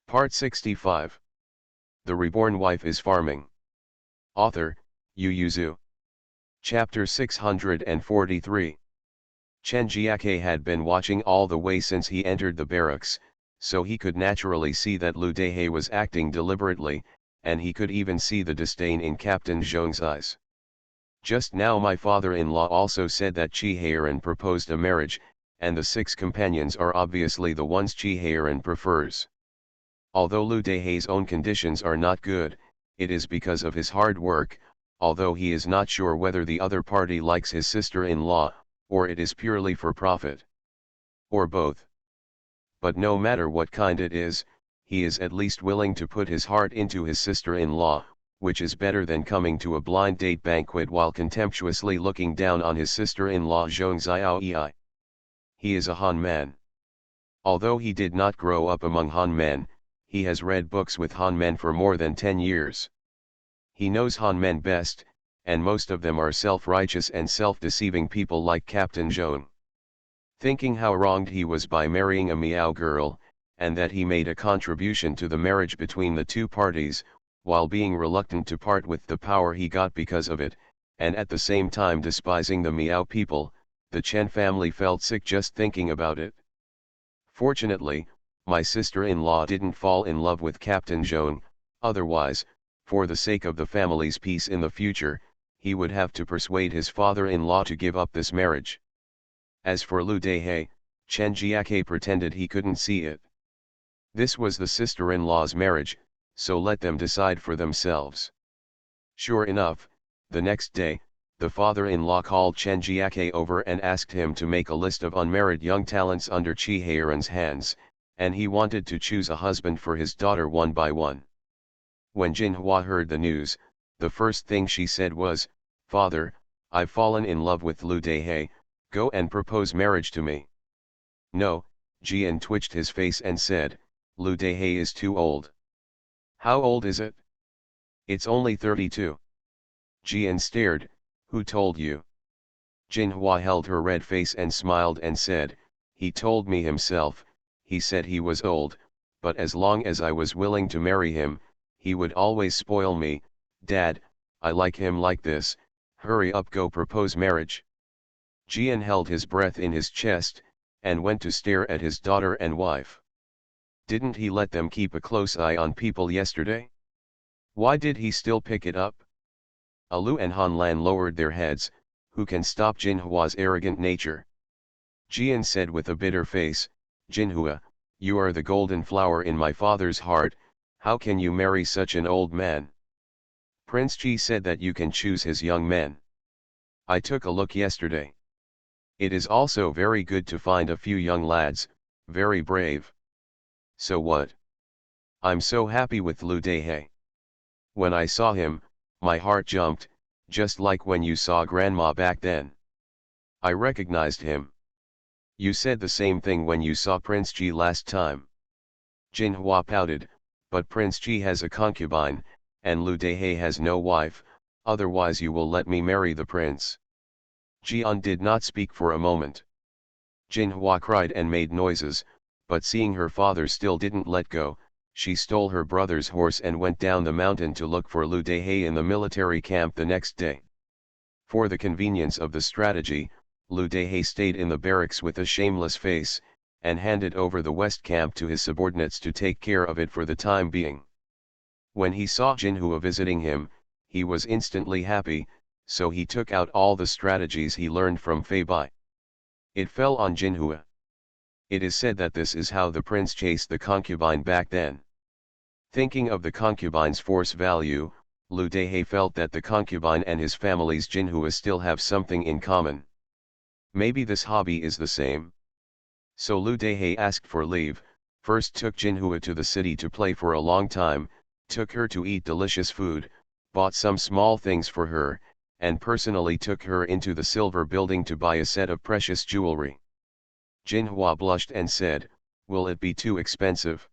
Part 65. The Reborn Wife is Farming. Author, Yu Yuzu. Chapter 643. Chen Jiake had been watching all the way since he entered the barracks, so he could naturally see that Lu Dehe was acting deliberately, and he could even see the disdain in Captain Zhong's eyes. Just now my father-in-law also said that Chi Heiran proposed a marriage, and the 6 companions are obviously the ones Chi Heiran prefers. Although Lu Dehe's own conditions are not good, it is because of his hard work, although he is not sure whether the other party likes his sister-in-law, or it is purely for profit. Or both. But no matter what kind it is, he is at least willing to put his heart into his sister-in-law, which is better than coming to a blind date banquet while contemptuously looking down on his sister-in-law Zhong Xiaoyi. He is a Han man. Although he did not grow up among Han men, he has read books with Han men for more than 10 years. He knows Han men best, and most of them are self-righteous and self-deceiving people like Captain Zhong. Thinking how wronged he was by marrying a Miao girl, and that he made a contribution to the marriage between the two parties, while being reluctant to part with the power he got because of it, and at the same time despising the Miao people, the Chen family felt sick just thinking about it. Fortunately, my sister-in-law didn't fall in love with Captain Zhong, otherwise, for the sake of the family's peace in the future, he would have to persuade his father-in-law to give up this marriage. As for Lu Dehe, Chen Jiake pretended he couldn't see it. This was the sister-in-law's marriage, so let them decide for themselves. Sure enough, the next day, the father-in-law called Chen Jiake over and asked him to make a list of unmarried young talents under Chi Heiran's hands, and he wanted to choose a husband for his daughter one by one. When Jinhua heard the news, the first thing she said was, "Father, I've fallen in love with Lu Dehe, go and propose marriage to me." "No," Jian twitched his face and said, "Lu Dehe is too old." "How old is it?" "It's only 32. Jian stared, "Who told you?" Jinhua held her red face and smiled and said, "He told me himself. He said he was old, but as long as I was willing to marry him, he would always spoil me. Dad, I like him like this, hurry up, go propose marriage." Jian held his breath in his chest, and went to stare at his daughter and wife. Didn't he let them keep a close eye on people yesterday? Why did he still pick it up? Alu and Han Lan lowered their heads. Who can stop Jinhua's arrogant nature? Jian said with a bitter face, "Jinhua, you are the golden flower in my father's heart, how can you marry such an old man? Prince Ji said that you can choose his young men. I took a look yesterday. It is also very good to find a few young lads, very brave. So what? I'm so happy with Lu Dehe. When I saw him, my heart jumped, just like when you saw Grandma back then. I recognized him. You said the same thing when you saw Prince Ji last time." Jinhua pouted, "But Prince Ji has a concubine, and Lu Dehe has no wife, otherwise you will let me marry the prince." Jian did not speak for a moment. Jinhua cried and made noises, but seeing her father still didn't let go, she stole her brother's horse and went down the mountain to look for Lu Dehe in the military camp the next day. For the convenience of the strategy, Lu Dehe stayed in the barracks with a shameless face, and handed over the west camp to his subordinates to take care of it for the time being. When he saw Jinhua visiting him, he was instantly happy, so he took out all the strategies he learned from Fei Bai. It fell on Jinhua. It is said that this is how the prince chased the concubine back then. Thinking of the concubine's force value, Lu Dehe felt that the concubine and his family's Jinhua still have something in common. Maybe this hobby is the same. So Lu Dehe asked for leave, first took Jinhua to the city to play for a long time, took her to eat delicious food, bought some small things for her, and personally took her into the silver building to buy a set of precious jewelry. Jinhua blushed and said, "Will it be too expensive?"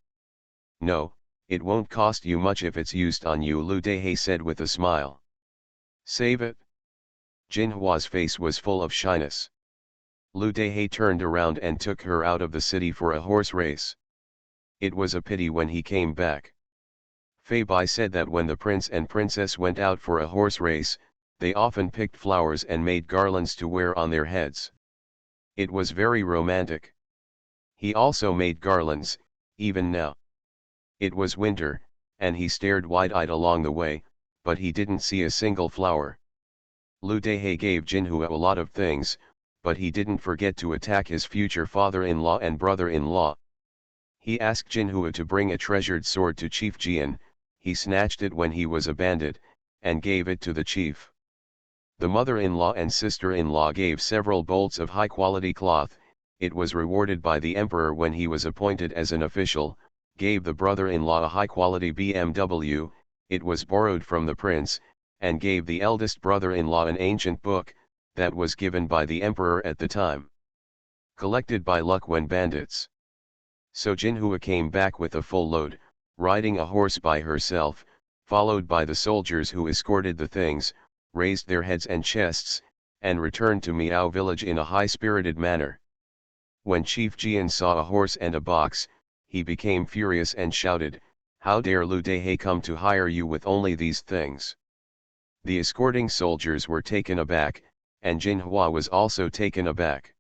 "No, it won't cost you much if it's used on you," Lu Dehe said with a smile. "Save it?" Jinhua's face was full of shyness. Lu Dehe turned around and took her out of the city for a horse race. It was a pity when he came back. Fei said that when the prince and princess went out for a horse race, they often picked flowers and made garlands to wear on their heads. It was very romantic. He also made garlands, even now. It was winter, and he stared wide-eyed along the way, but he didn't see a single flower. Lu Dehe gave Jinhua a lot of things, but he didn't forget to attack his future father-in-law and brother-in-law. He asked Jinhua to bring a treasured sword to Chief Jian. He snatched it when he was a bandit, and gave it to the chief. The mother-in-law and sister-in-law gave several bolts of high-quality cloth. It was rewarded by the emperor when he was appointed as an official, gave the brother-in-law a high-quality BMW, it was borrowed from the prince, and gave the eldest brother-in-law an ancient book, that was given by the emperor at the time. Collected by luck when bandits. So Jinhua came back with a full load, riding a horse by herself, followed by the soldiers who escorted the things, raised their heads and chests, and returned to Miao village in a high-spirited manner. When Chief Jian saw a horse and a box, he became furious and shouted, "How dare Lu Dehe come to hire you with only these things?" The escorting soldiers were taken aback, and Jinhua was also taken aback.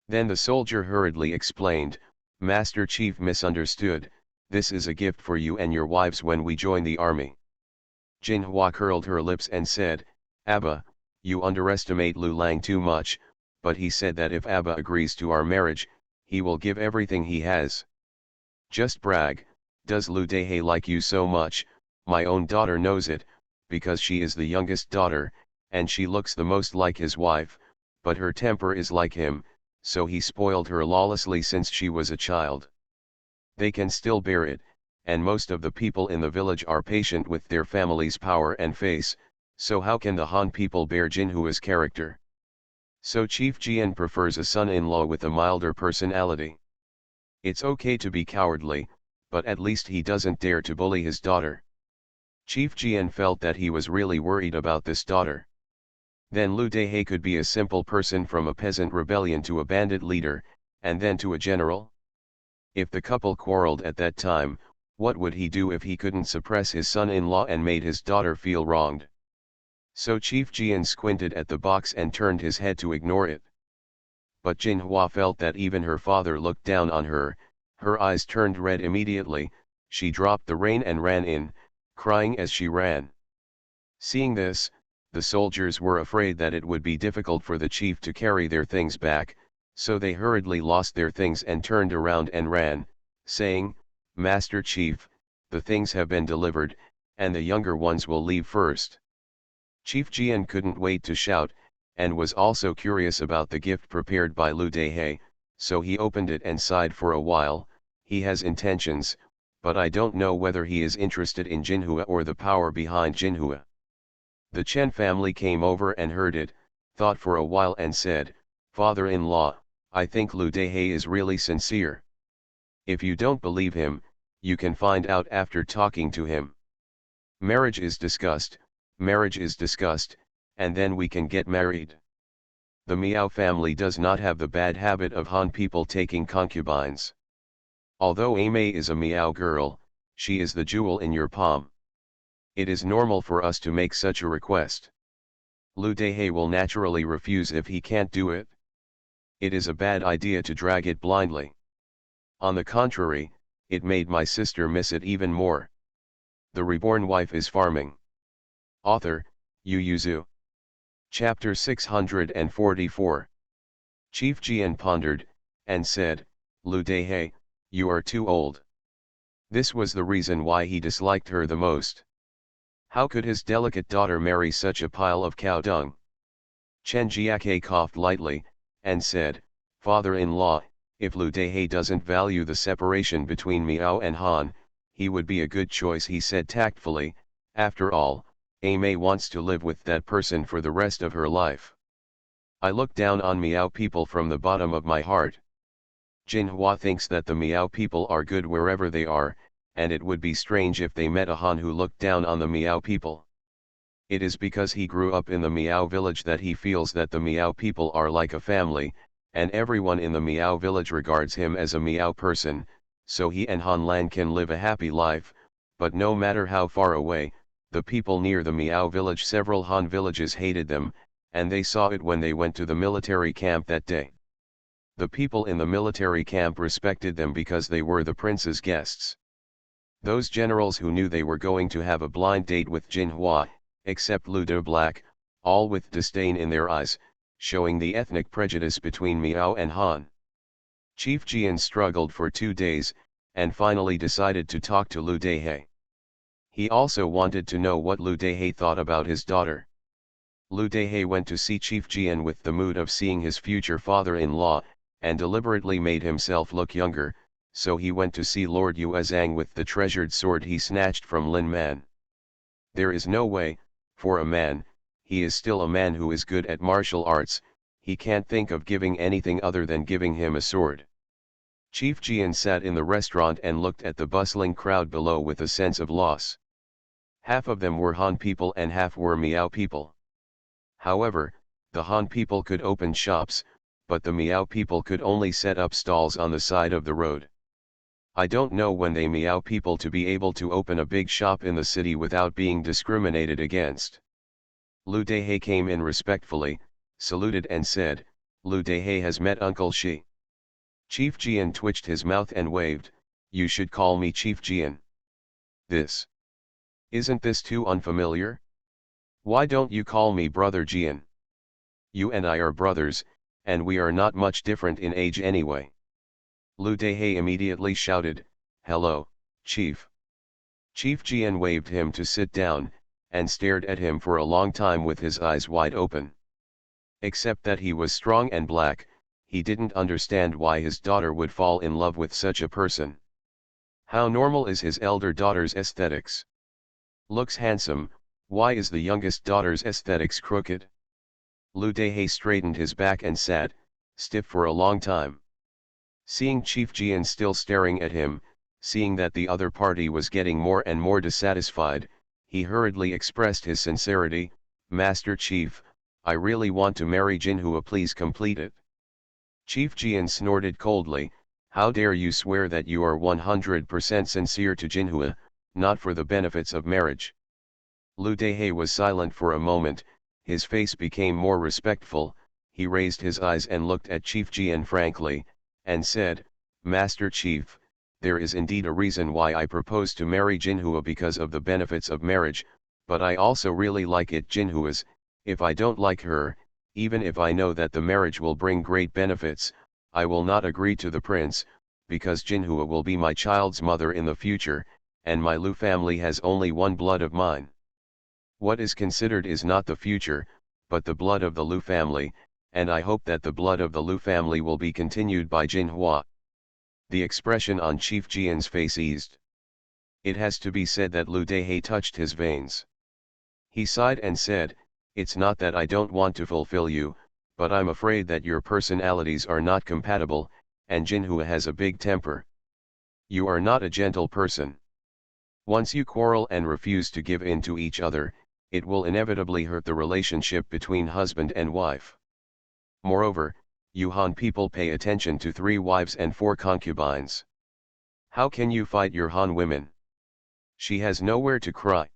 Then the soldier hurriedly explained, "Master Chief misunderstood, this is a gift for you and your wives when we join the army." Jinhua curled her lips and said, "Abba, you underestimate Lu Lang too much, but he said that if Abba agrees to our marriage, he will give everything he has." "Just brag, does Lu Dehe like you so much? My own daughter knows it, because she is the youngest daughter, and she looks the most like his wife, but her temper is like him, so he spoiled her lawlessly since she was a child. They can still bear it, and most of the people in the village are patient with their family's power and face, so how can the Han people bear Jinhua's character? So Chief Jian prefers a son-in-law with a milder personality. It's okay to be cowardly, but at least he doesn't dare to bully his daughter." Chief Jian felt that he was really worried about this daughter. Then Lu Dehe could be a simple person from a peasant rebellion to a bandit leader, and then to a general? If the couple quarreled at that time, what would he do if he couldn't suppress his son-in-law and made his daughter feel wronged? So Chief Jian squinted at the box and turned his head to ignore it. But Jinhua felt that even her father looked down on her, her eyes turned red immediately, she dropped the rein and ran in, crying as she ran. Seeing this, the soldiers were afraid that it would be difficult for the chief to carry their things back, so they hurriedly lost their things and turned around and ran, saying, "Master Chief, the things have been delivered, and the younger ones will leave first." Chief Jian couldn't wait to shout, and was also curious about the gift prepared by Lu Dehe, so he opened it and sighed for a while. He has intentions, but I don't know whether he is interested in Jinhua or the power behind Jinhua. The Chen family came over and heard it, thought for a while and said, "Father-in-law, I think Lu Dehe is really sincere. If you don't believe him, you can find out after talking to him. Marriage is discussed, and then we can get married. The Miao family does not have the bad habit of Han people taking concubines. Although Aimei is a Miao girl, she is the jewel in your palm. It is normal for us to make such a request. Lu Dehe will naturally refuse if he can't do it. It is a bad idea to drag it blindly. On the contrary, it made my sister miss it even more. The reborn wife is farming." Author, Yu Yuzu. Chapter 644. Chief Jian pondered, and said, "Lu Dehe, you are too old." This was the reason why he disliked her the most. How could his delicate daughter marry such a pile of cow dung? Chen Jiake coughed lightly, and said, "Father-in-law, if Lu Dehe doesn't value the separation between Miao and Han, he would be a good choice," he said tactfully. "After all, Aimei wants to live with that person for the rest of her life. I look down on Miao people from the bottom of my heart. Jinhua thinks that the Miao people are good wherever they are, and it would be strange if they met a Han who looked down on the Miao people. It is because he grew up in the Miao village that he feels that the Miao people are like a family, and everyone in the Miao village regards him as a Miao person, so he and Han Lan can live a happy life, but no matter how far away, the people near the Miao village, several Han villages, hated them, and they saw it when they went to the military camp that day. The people in the military camp respected them because they were the prince's guests. Those generals who knew they were going to have a blind date with Jinhua, except Lu De Black, all with disdain in their eyes, showing the ethnic prejudice between Miao and Han. Chief Jian struggled for 2 days, and finally decided to talk to Lu Dehe. He also wanted to know what Lu Dehe thought about his daughter. Lu Dehe went to see Chief Jian with the mood of seeing his future father-in-law, and deliberately made himself look younger, so he went to see Lord Yuezhang with the treasured sword he snatched from Lin Man. There is no way, for a man, he is still a man who is good at martial arts, he can't think of giving anything other than giving him a sword. Chief Jian sat in the restaurant and looked at the bustling crowd below with a sense of loss. Half of them were Han people and half were Miao people. However, the Han people could open shops, but the Miao people could only set up stalls on the side of the road. I don't know when they Miao people to be able to open a big shop in the city without being discriminated against. Lu Dehe came in respectfully, saluted and said, "Lu Dehe has met Uncle Shi." Chief Jian twitched his mouth and waved, "You should call me Chief Jian." Isn't this too unfamiliar? Why don't you call me Brother Jian? You and I are brothers, and we are not much different in age anyway. Lu Dehe immediately shouted, "Hello, Chief." Chief Jian waved him to sit down, and stared at him for a long time with his eyes wide open. Except that he was strong and black, he didn't understand why his daughter would fall in love with such a person. How normal is his elder daughter's aesthetics? Looks handsome, why is the youngest daughter's aesthetics crooked? Lu Dehe straightened his back and sat, stiff for a long time. Seeing Chief Jian still staring at him, seeing that the other party was getting more and more dissatisfied, he hurriedly expressed his sincerity, "Master Chief, I really want to marry Jinhua, please complete it." Chief Jian snorted coldly, "How dare you swear that you are 100% sincere to Jinhua, not for the benefits of marriage?" Lu Dehe was silent for a moment, his face became more respectful, he raised his eyes and looked at Chief Jian frankly, and said, "Master Chief, there is indeed a reason why I propose to marry Jinhua because of the benefits of marriage, but I also really like it Jinhua's, if I don't like her, even if I know that the marriage will bring great benefits, I will not agree to the prince, because Jinhua will be my child's mother in the future, and my Lu family has only one blood of mine. What is considered is not the future, but the blood of the Lu family, and I hope that the blood of the Lu family will be continued by Jinhua." The expression on Chief Jian's face eased. It has to be said that Lu Dehe touched his veins. He sighed and said, "It's not that I don't want to fulfill you, but I'm afraid that your personalities are not compatible, and Jinhua has a big temper. You are not a gentle person. Once you quarrel and refuse to give in to each other, it will inevitably hurt the relationship between husband and wife. Moreover, you Han people pay attention to 3 wives and 4 concubines. How can you fight your Han women? She has nowhere to cry."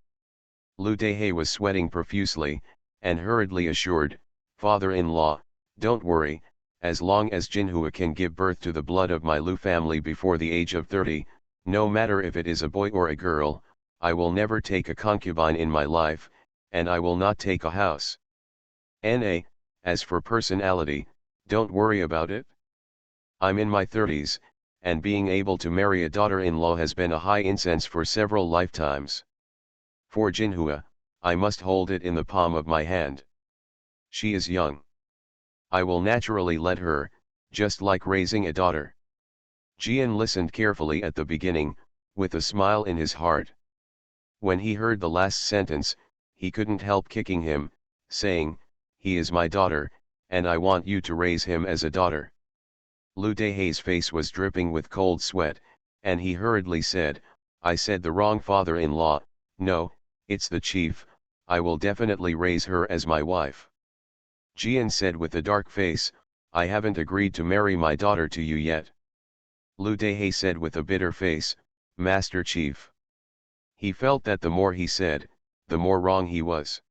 Lu Dehe was sweating profusely, and hurriedly assured, "Father-in-law, don't worry, as long as Jinhua can give birth to the blood of my Lu family before the age of 30, no matter if it is a boy or a girl, I will never take a concubine in my life, and I will not take a house. As for personality, don't worry about it. I'm in my 30s, and being able to marry a daughter-in-law has been a high incense for several lifetimes. For Jinhua, I must hold it in the palm of my hand. She is young. I will naturally let her, just like raising a daughter." Jian listened carefully at the beginning, with a smile in his heart. When he heard the last sentence, he couldn't help kicking him, saying, "He is my daughter, and I want you to raise him as a daughter." Lu Dehe's face was dripping with cold sweat, and he hurriedly said, "I said the wrong father-in-law, no, it's the chief, I will definitely raise her as my wife." Jian said with a dark face, "I haven't agreed to marry my daughter to you yet." Lu Dehe said with a bitter face, Master Chief. He felt that the more he said, the more wrong he was.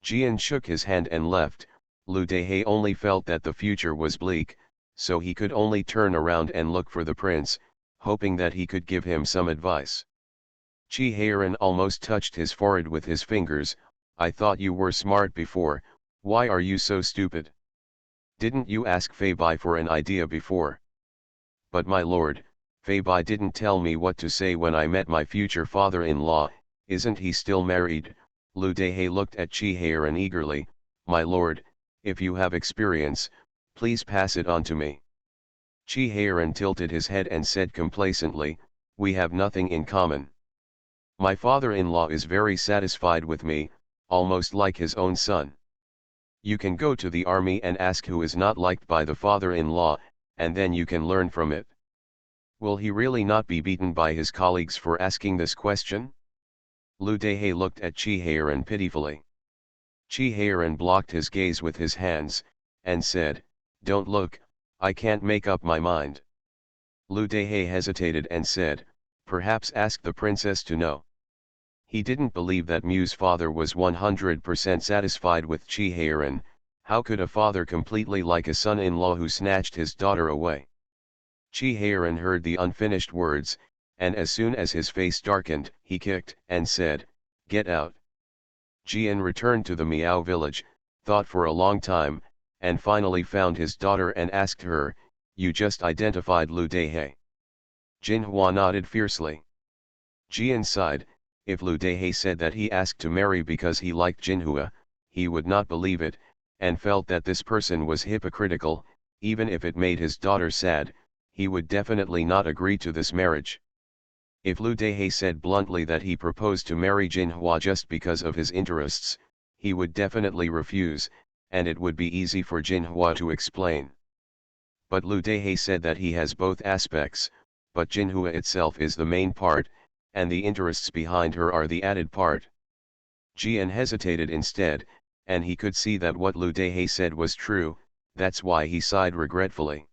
Jian shook his hand and left. Lu Dehe only felt that the future was bleak, so he could only turn around and look for the prince, hoping that he could give him some advice. Chi Heiran almost touched his forehead with his fingers. I thought you were smart before, why are you so stupid? Didn't you ask Fei Bai for an idea before? But my lord, Fei Bai didn't tell me what to say when I met my future father-in-law. Isn't he still married? Lu Dehe looked at Chi Heiran eagerly. My lord, if you have experience, please pass it on to me. Chi Heiran tilted his head and said complacently, we have nothing in common. My father-in-law is very satisfied with me, almost like his own son. You can go to the army and ask who is not liked by the father-in-law, and then you can learn from it. Will he really not be beaten by his colleagues for asking this question? Lu Dehe looked at Chi Heiran pitifully. Chi Heiran blocked his gaze with his hands, and said, don't look, I can't make up my mind. Lu Dehe hesitated and said, perhaps ask the princess to know. He didn't believe that Mu's father was 100% satisfied with Chi Heiran. How could a father completely like a son-in-law who snatched his daughter away? Chi Heiran heard the unfinished words, and as soon as his face darkened, he kicked and said, get out. Jian returned to the Miao village, thought for a long time, and finally found his daughter and asked her, you just identified Lu Dehe? Jinhua nodded fiercely. Jian sighed. If Lu Dehe said that he asked to marry because he liked Jinhua, he would not believe it, and felt that this person was hypocritical. Even if it made his daughter sad, he would definitely not agree to this marriage. If Lu Dehe said bluntly that he proposed to marry Jinhua just because of his interests, he would definitely refuse, and it would be easy for Jinhua to explain. But Lu Dehe said that he has both aspects, but Jinhua itself is the main part, and the interests behind her are the added part. Jian hesitated instead, and he could see that what Lu Dehe said was true, that's why he sighed regretfully.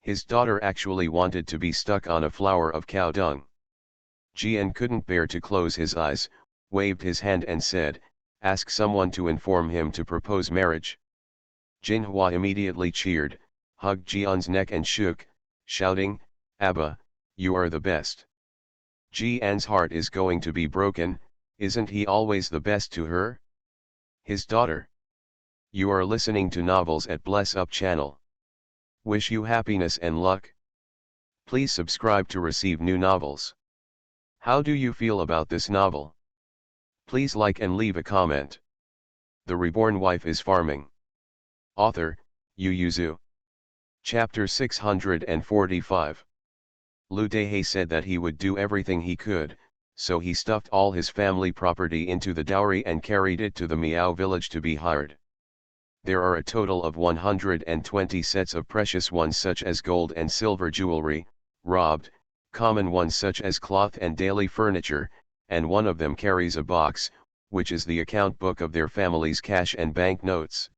His daughter actually wanted to be stuck on a flower of cow dung. Jian couldn't bear to close his eyes, waved his hand and said, ask someone to inform him to propose marriage. Jinhua immediately cheered, hugged Jian's neck and shook, shouting, Abba, you are the best. Jian's heart is going to be broken, isn't he always the best to her? His daughter. You are listening to novels at Bless Up channel. Wish you happiness and luck. Please subscribe to receive new novels. How do you feel about this novel? Please like and leave a comment. The Reborn Wife is Farming. Author, Yu Yuzu. Chapter 645. Lu Dehe said that he would do everything he could, so he stuffed all his family property into the dowry and carried it to the Miao village to be hired. There are a total of 120 sets of precious ones such as gold and silver jewelry, robbed, common ones such as cloth and daily furniture, and one of them carries a box, which is the account book of their family's cash and bank notes.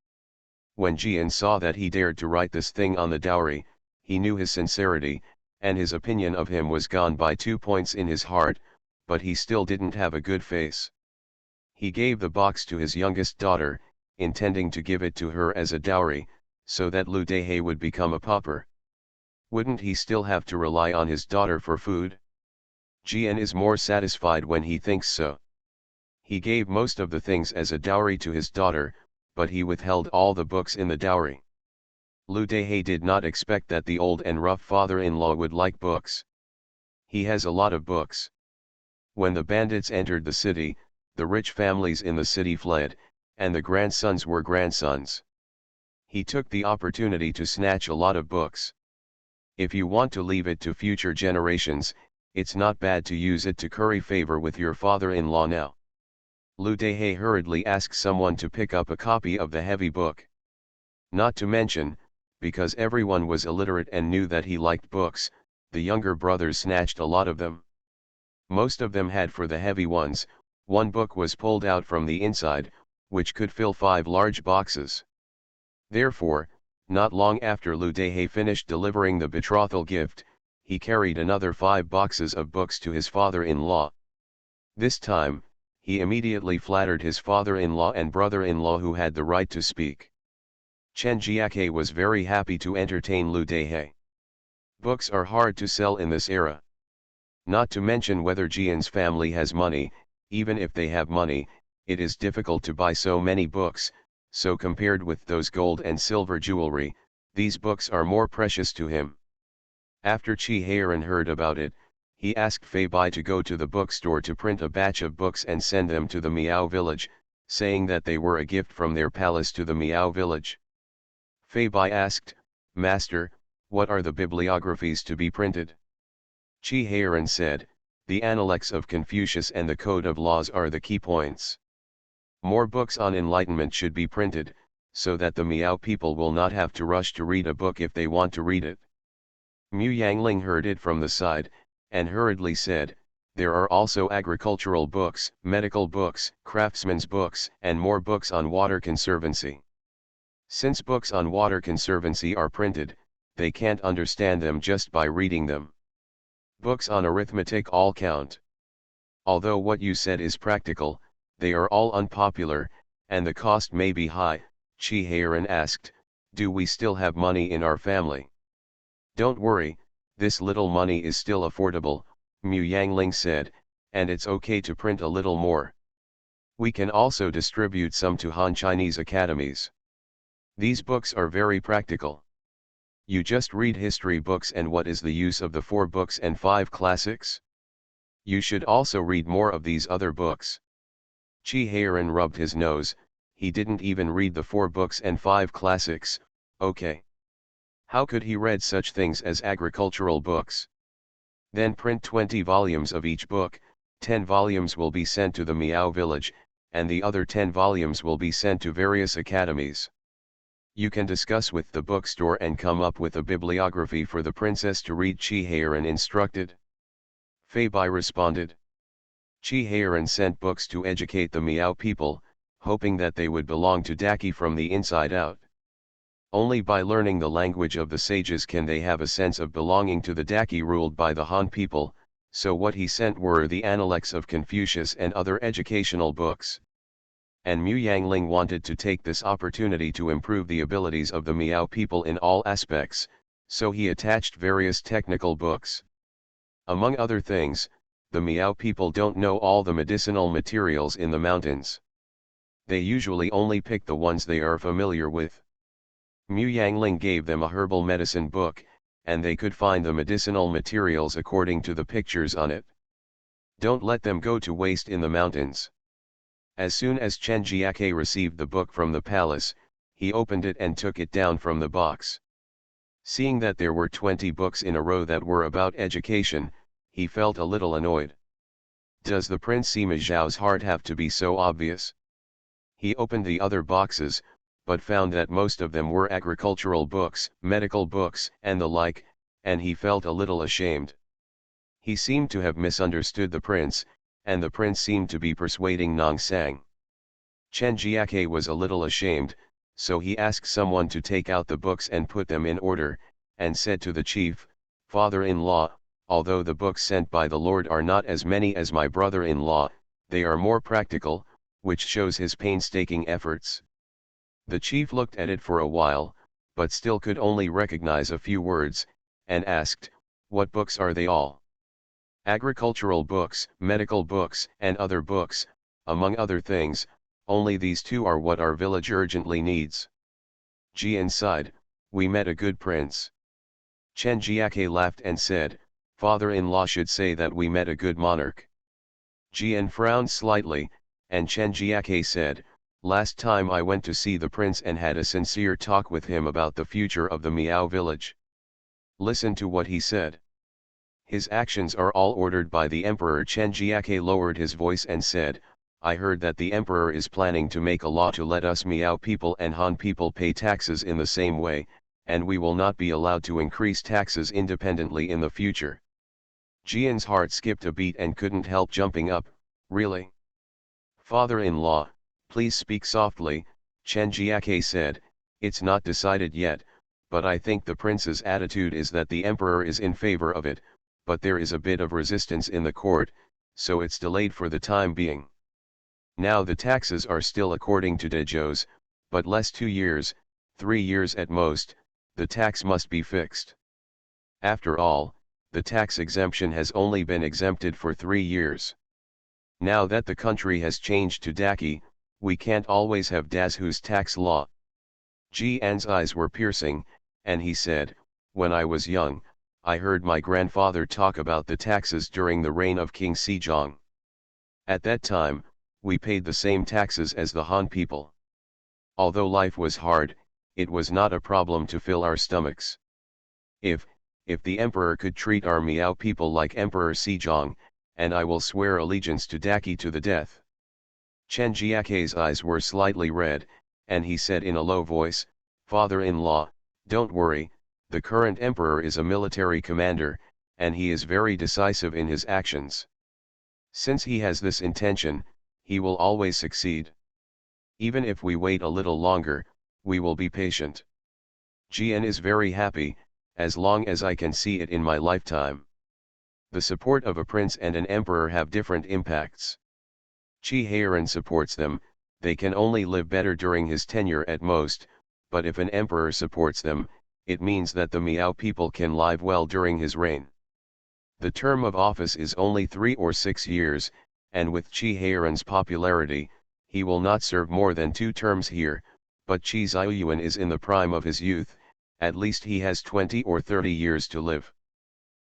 When Jian saw that he dared to write this thing on the dowry, he knew his sincerity, and his opinion of him was gone by 2 points in his heart, but he still didn't have a good face. He gave the box to his youngest daughter, intending to give it to her as a dowry, so that Lu Dehe would become a pauper. Wouldn't he still have to rely on his daughter for food? Jian is more satisfied when he thinks so. He gave most of the things as a dowry to his daughter, but he withheld all the books in the dowry. Lu Dehe did not expect that the old and rough father-in-law would like books. He has a lot of books. When the bandits entered the city, the rich families in the city fled, and the grandsons were grandsons. He took the opportunity to snatch a lot of books. If you want to leave it to future generations, it's not bad to use it to curry favor with your father-in-law now. Lu Dehe hurriedly asked someone to pick up a copy of the heavy book. Not to mention, because everyone was illiterate and knew that he liked books, the younger brothers snatched a lot of them. Most of them had for the heavy ones. One book was pulled out from the inside, which could fill 5 large boxes. Therefore, not long after Lu Dehe finished delivering the betrothal gift, he carried another 5 boxes of books to his father-in-law. This time, he immediately flattered his father-in-law and brother-in-law who had the right to speak. Chen Jiake was very happy to entertain Lu Dehe. Books are hard to sell in this era. Not to mention whether Jian's family has money. Even if they have money, it is difficult to buy so many books, so compared with those gold and silver jewelry, these books are more precious to him. After Chi Heiran heard about it, he asked Fei Bai to go to the bookstore to print a batch of books and send them to the Miao village, saying that they were a gift from their palace to the Miao village. Fei Bai asked, "Master, what are the bibliographies to be printed?" Chi Heiran said, "The Analects of Confucius and the Code of Laws are the key points. More books on enlightenment should be printed, so that the Miao people will not have to rush to read a book if they want to read it." Mu Yangling heard it from the side, and hurriedly said, "There are also agricultural books, medical books, craftsmen's books, and more books on water conservancy. Since books on water conservancy are printed, they can't understand them just by reading them. Books on arithmetic all count. Although what you said is practical, they are all unpopular, and the cost may be high." Chi Heiran asked, "Do we still have money in our family?" "Don't worry, this little money is still affordable," Mu Yangling said, "and it's okay to print a little more. We can also distribute some to Han Chinese academies. These books are very practical. You just read history books, and what is the use of the 4 books and 5 classics? You should also read more of these other books." Chi Heiran rubbed his nose. He didn't even read the 4 books and 5 classics. Okay. How could he read such things as agricultural books? Then print 20 volumes of each book. 10 volumes will be sent to the Miao village, and the other 10 volumes will be sent to various academies. You can discuss with the bookstore and come up with a bibliography for the princess to read, Chi Heiran instructed. Fei Bai responded. Chi Heiran sent books to educate the Miao people, hoping that they would belong to Daki from the inside out. Only by learning the language of the sages can they have a sense of belonging to the Daki ruled by the Han people, so what he sent were the Analects of Confucius and other educational books. And Mu Yangling wanted to take this opportunity to improve the abilities of the Miao people in all aspects, so he attached various technical books. Among other things, the Miao people don't know all the medicinal materials in the mountains. They usually only pick the ones they are familiar with. Mu Yangling gave them a herbal medicine book, and they could find the medicinal materials according to the pictures on it. Don't let them go to waste in the mountains. As soon as Chen Jiake received the book from the palace, he opened it and took it down from the box. Seeing that there were 20 books in a row that were about education, he felt a little annoyed. Does the Prince Sima Zhao's heart have to be so obvious? He opened the other boxes, but found that most of them were agricultural books, medical books, and the like, and he felt a little ashamed. He seemed to have misunderstood the prince, and the prince seemed to be persuading Nong Sang. Chen Jiake was a little ashamed, so he asked someone to take out the books and put them in order, and said to the chief, "Father-in-law, although the books sent by the Lord are not as many as my brother-in-law, they are more practical, which shows his painstaking efforts." The chief looked at it for a while, but still could only recognize a few words, and asked, "What books are they all?" "Agricultural books, medical books, and other books, among other things, only these 2 are what our village urgently needs." Jian sighed, "We met a good prince." Chen Jiake laughed and said, "Father-in-law should say that we met a good monarch." Jian frowned slightly, and Chen Jiake said, "Last time I went to see the prince and had a sincere talk with him about the future of the Miao village. Listen to what he said. His actions are all ordered by the emperor." Chen Jiake lowered his voice and said, "I heard that the emperor is planning to make a law to let us Miao people and Han people pay taxes in the same way, and we will not be allowed to increase taxes independently in the future." Jian's heart skipped a beat and couldn't help jumping up. "Really? Father-in-law, please speak softly," Chen Jiake said, "it's not decided yet, but I think the prince's attitude is that the emperor is in favor of it, but there is a bit of resistance in the court, so it's delayed for the time being. Now the taxes are still according to Dejos, but less 2 years, 3 years at most, the tax must be fixed. After all, the tax exemption has only been exempted for 3 years. Now that the country has changed to Daki, we can't always have Dazhu's tax law. Jian's eyes were piercing, and he said, when I was young, I heard my grandfather talk about the taxes during the reign of King Sejong. At that time, we paid the same taxes as the Han people. Although life was hard, it was not a problem to fill our stomachs. If the emperor could treat our Miao people like Emperor Sejong, and I will swear allegiance to Daki to the death. Chen Jiake's eyes were slightly red, and he said in a low voice, Father-in-law, don't worry, the current emperor is a military commander, and he is very decisive in his actions. Since he has this intention, he will always succeed. Even if we wait a little longer, we will be patient. Jian is very happy, as long as I can see it in my lifetime. The support of a prince and an emperor have different impacts. Qi Heiran supports them, they can only live better during his tenure at most, but if an emperor supports them, it means that the Miao people can live well during his reign. The term of office is only 3 or 6 years, and with Qi Heiran's popularity, he will not serve more than 2 terms here, but Qi Ziyuan is in the prime of his youth, at least he has 20 or 30 years to live.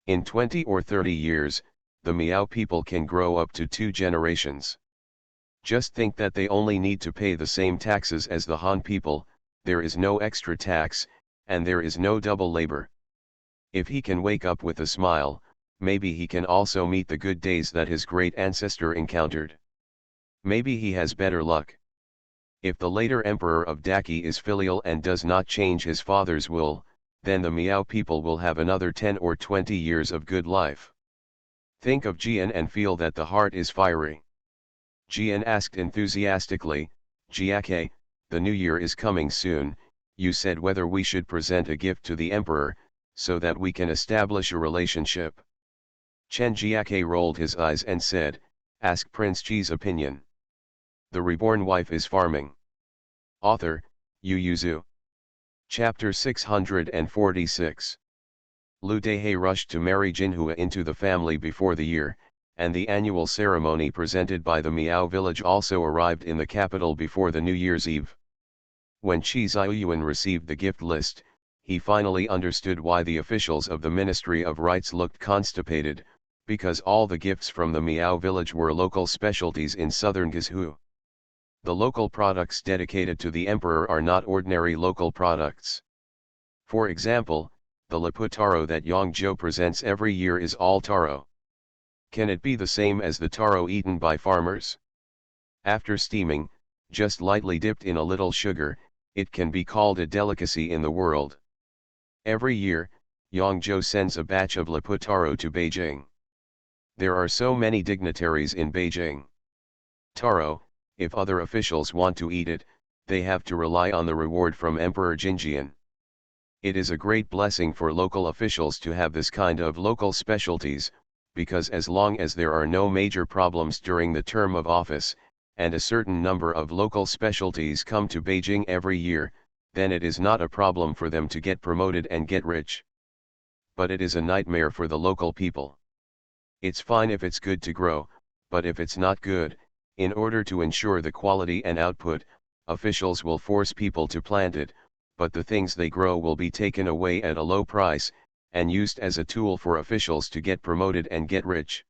In 20 or 30 years, the Miao people can grow up to 2 generations. Just think that they only need to pay the same taxes as the Han people, there is no extra tax, and there is no double labor. If he can wake up with a smile, maybe he can also meet the good days that his great ancestor encountered. Maybe he has better luck. If the later emperor of Daki is filial and does not change his father's will, then the Miao people will have another 10 or 20 years of good life. Think of Jian and feel that the heart is fiery. Jian asked enthusiastically, Jiake, the new year is coming soon, you said whether we should present a gift to the emperor, so that we can establish a relationship. Chen Jiake rolled his eyes and said, ask Prince Qi's opinion. The Reborn Wife is Farming. Author, Yu Yuzu. Chapter 646. Lu Dehei rushed to marry Jinhua into the family before the year, and the annual ceremony presented by the Miao village also arrived in the capital before the New Year's Eve. When Qi Ziyuan received the gift list, he finally understood why the officials of the Ministry of Rites looked constipated, because all the gifts from the Miao village were local specialties in southern Guizhou. The local products dedicated to the emperor are not ordinary local products. For example, the Lapu taro that Yongzhou presents every year is all taro. Can it be the same as the taro eaten by farmers? After steaming, just lightly dipped in a little sugar, it can be called a delicacy in the world. Every year, Yongzhou sends a batch of Lapu taro to Beijing. There are so many dignitaries in Beijing. Taro, if other officials want to eat it, they have to rely on the reward from Emperor Jinjian. It is a great blessing for local officials to have this kind of local specialties, because as long as there are no major problems during the term of office, and a certain number of local specialties come to Beijing every year, then it is not a problem for them to get promoted and get rich. But it is a nightmare for the local people. It's fine if it's good to grow, but if it's not good, in order to ensure the quality and output, officials will force people to plant it, but the things they grow will be taken away at a low price, and used as a tool for officials to get promoted and get rich.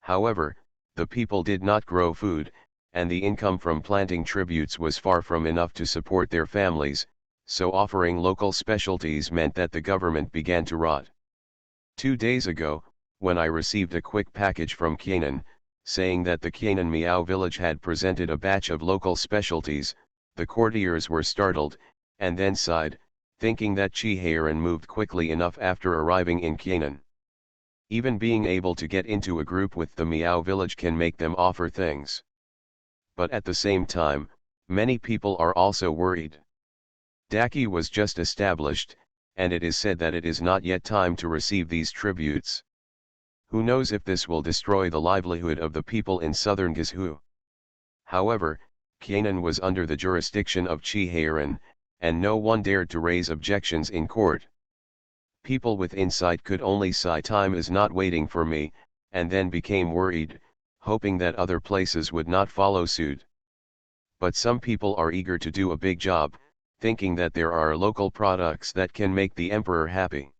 However, the people did not grow food, and the income from planting tributes was far from enough to support their families, so offering local specialties meant that the government began to rot. 2 days ago, when I received a quick package from Qianan, saying that the Qianan Miao village had presented a batch of local specialties, the courtiers were startled, and then sighed, thinking that Qi Heiran moved quickly enough after arriving in Qianan. Even being able to get into a group with the Miao village can make them offer things. But at the same time, many people are also worried. Daki was just established, and it is said that it is not yet time to receive these tributes. Who knows if this will destroy the livelihood of the people in southern Guizhou. However, Qianan was under the jurisdiction of Qi Heiran, and no one dared to raise objections in court. People with insight could only sigh, time is not waiting for me, and then became worried, hoping that other places would not follow suit. But some people are eager to do a big job, thinking that there are local products that can make the emperor happy.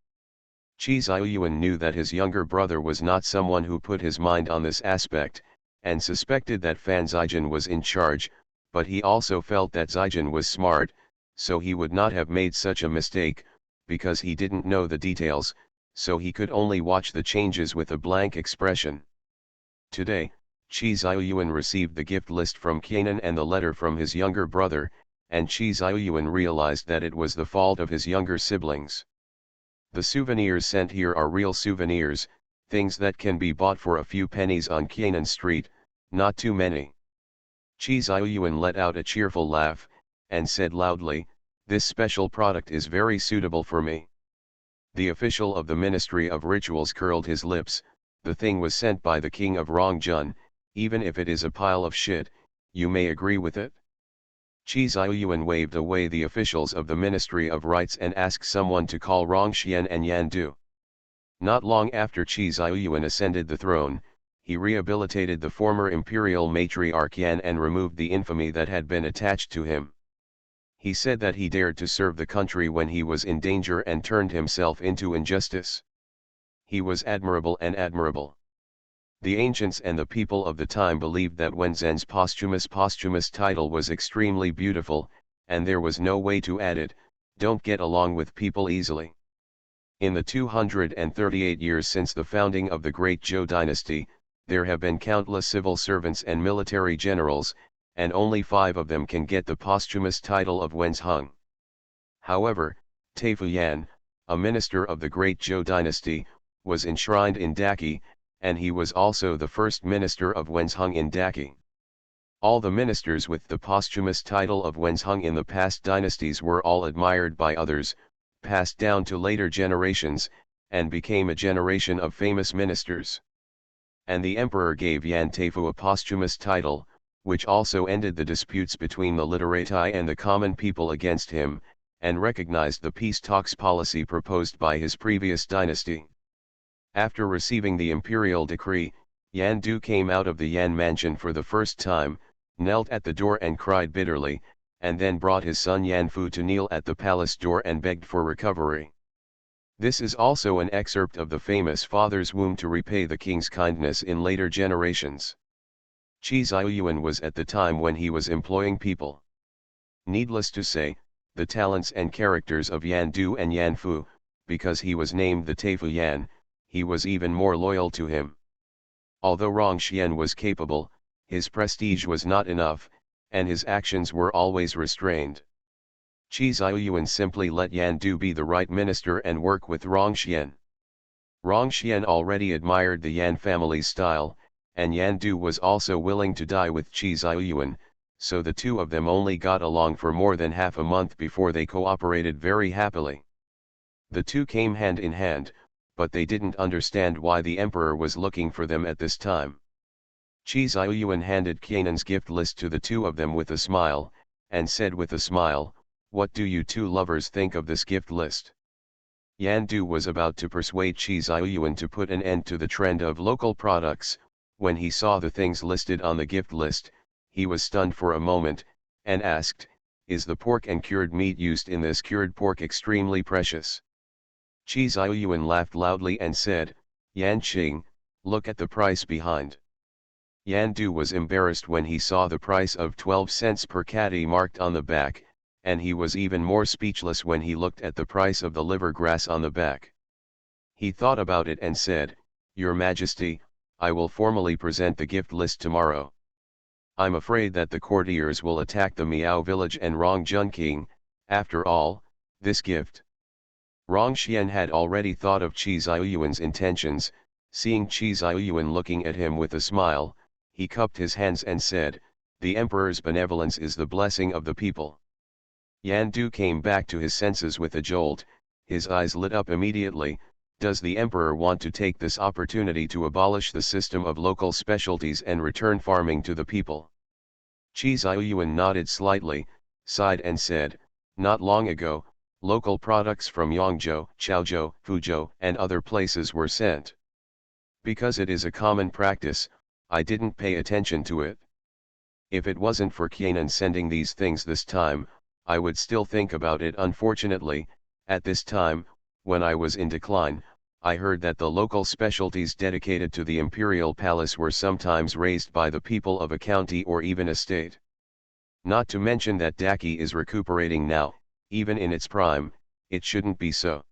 Qi Ziyuan knew that his younger brother was not someone who put his mind on this aspect, and suspected that Fan Zijin was in charge, but he also felt that Zijin was smart, so he would not have made such a mistake, because he didn't know the details, so he could only watch the changes with a blank expression. Today, Qi Ziyuan received the gift list from Qianan and the letter from his younger brother, and Qi Ziyuan realized that it was the fault of his younger siblings. The souvenirs sent here are real souvenirs, things that can be bought for a few pennies on Qianan Street, not too many. Qi Ziyuan let out a cheerful laugh, and said loudly, "This special product is very suitable for me." The official of the Ministry of Rituals curled his lips. The thing was sent by the king of Rongjun, even if it is a pile of shit, you may agree with it? Qi Ziyuan waved away the officials of the Ministry of Rites and asked someone to call Rongxian and Yan Du. Not long after Qi Ziyuan ascended the throne, he rehabilitated the former imperial matriarch Yan and removed the infamy that had been attached to him. He said that he dared to serve the country when he was in danger and turned himself into injustice. He was admirable and admirable. The ancients and the people of the time believed that Wenzhen's posthumous title was extremely beautiful, and there was no way to add it, don't get along with people easily. In the 238 years since the founding of the Great Zhou dynasty, there have been countless civil servants and military generals, and only 5 of them can get the posthumous title of Wenzheng. However, Taifu Yan, a minister of the Great Zhou dynasty, was enshrined in Daqi, and he was also the first minister of Wenzheng in Daqi. All the ministers with the posthumous title of Wenzheng in the past dynasties were all admired by others, passed down to later generations, and became a generation of famous ministers. And the emperor gave Yan Taifu a posthumous title, which also ended the disputes between the literati and the common people against him, and recognized the peace talks policy proposed by his previous dynasty. After receiving the imperial decree, Yan Du came out of the Yan mansion for the first time, knelt at the door and cried bitterly, and then brought his son Yan Fu to kneel at the palace door and begged for recovery. This is also an excerpt of the famous Father's Womb to repay the king's kindness in later generations. Qi Ziyuan was at the time when he was employing people. Needless to say, the talents and characters of Yan Du and Yan Fu, because he was named the Taifu Yan, he was even more loyal to him. Although Rongxian was capable, his prestige was not enough, and his actions were always restrained. Qi Ziyuan simply let Yan Du be the right minister and work with Rongxian. Rongxian already admired the Yan family's style, and Yan Du was also willing to die with Qi Ziyuan, so the two of them only got along for more than half a month before they cooperated very happily. The two came hand in hand, but they didn't understand why the emperor was looking for them at this time. Qi Ziyuan handed Qianan's gift list to the two of them with a smile, and said with a smile, "What do you two lovers think of this gift list?" Yan Du was about to persuade Qi Ziyuan to put an end to the trend of local products. When he saw the things listed on the gift list, he was stunned for a moment, and asked, "Is the pork and cured meat used in this cured pork extremely precious?" Qi Ziyuan laughed loudly and said, "Yan Qing, look at the price behind." Yan Du was embarrassed when he saw the price of 12 cents per catty marked on the back, and he was even more speechless when he looked at the price of the liver grass on the back. He thought about it and said, "Your Majesty, I will formally present the gift list tomorrow. I'm afraid that the courtiers will attack the Miao village and Rongjun King. After all, this gift." Rongxian had already thought of Qi Ziyuan's intentions. Seeing Qi Ziyuan looking at him with a smile, he cupped his hands and said, "The emperor's benevolence is the blessing of the people." Yan Du came back to his senses with a jolt, his eyes lit up immediately. Does the emperor want to take this opportunity to abolish the system of local specialties and return farming to the people? Qi Ziyuan nodded slightly, sighed and said, not long ago, local products from Yangzhou, Chaozhou, Fuzhou and other places were sent. Because it is a common practice, I didn't pay attention to it. If it wasn't for Qianan sending these things this time, I would still think about it. Unfortunately, at this time, when I was in decline, I heard that the local specialties dedicated to the imperial palace were sometimes raised by the people of a county or even a state. Not to mention that Daki is recuperating now, even in its prime, it shouldn't be so.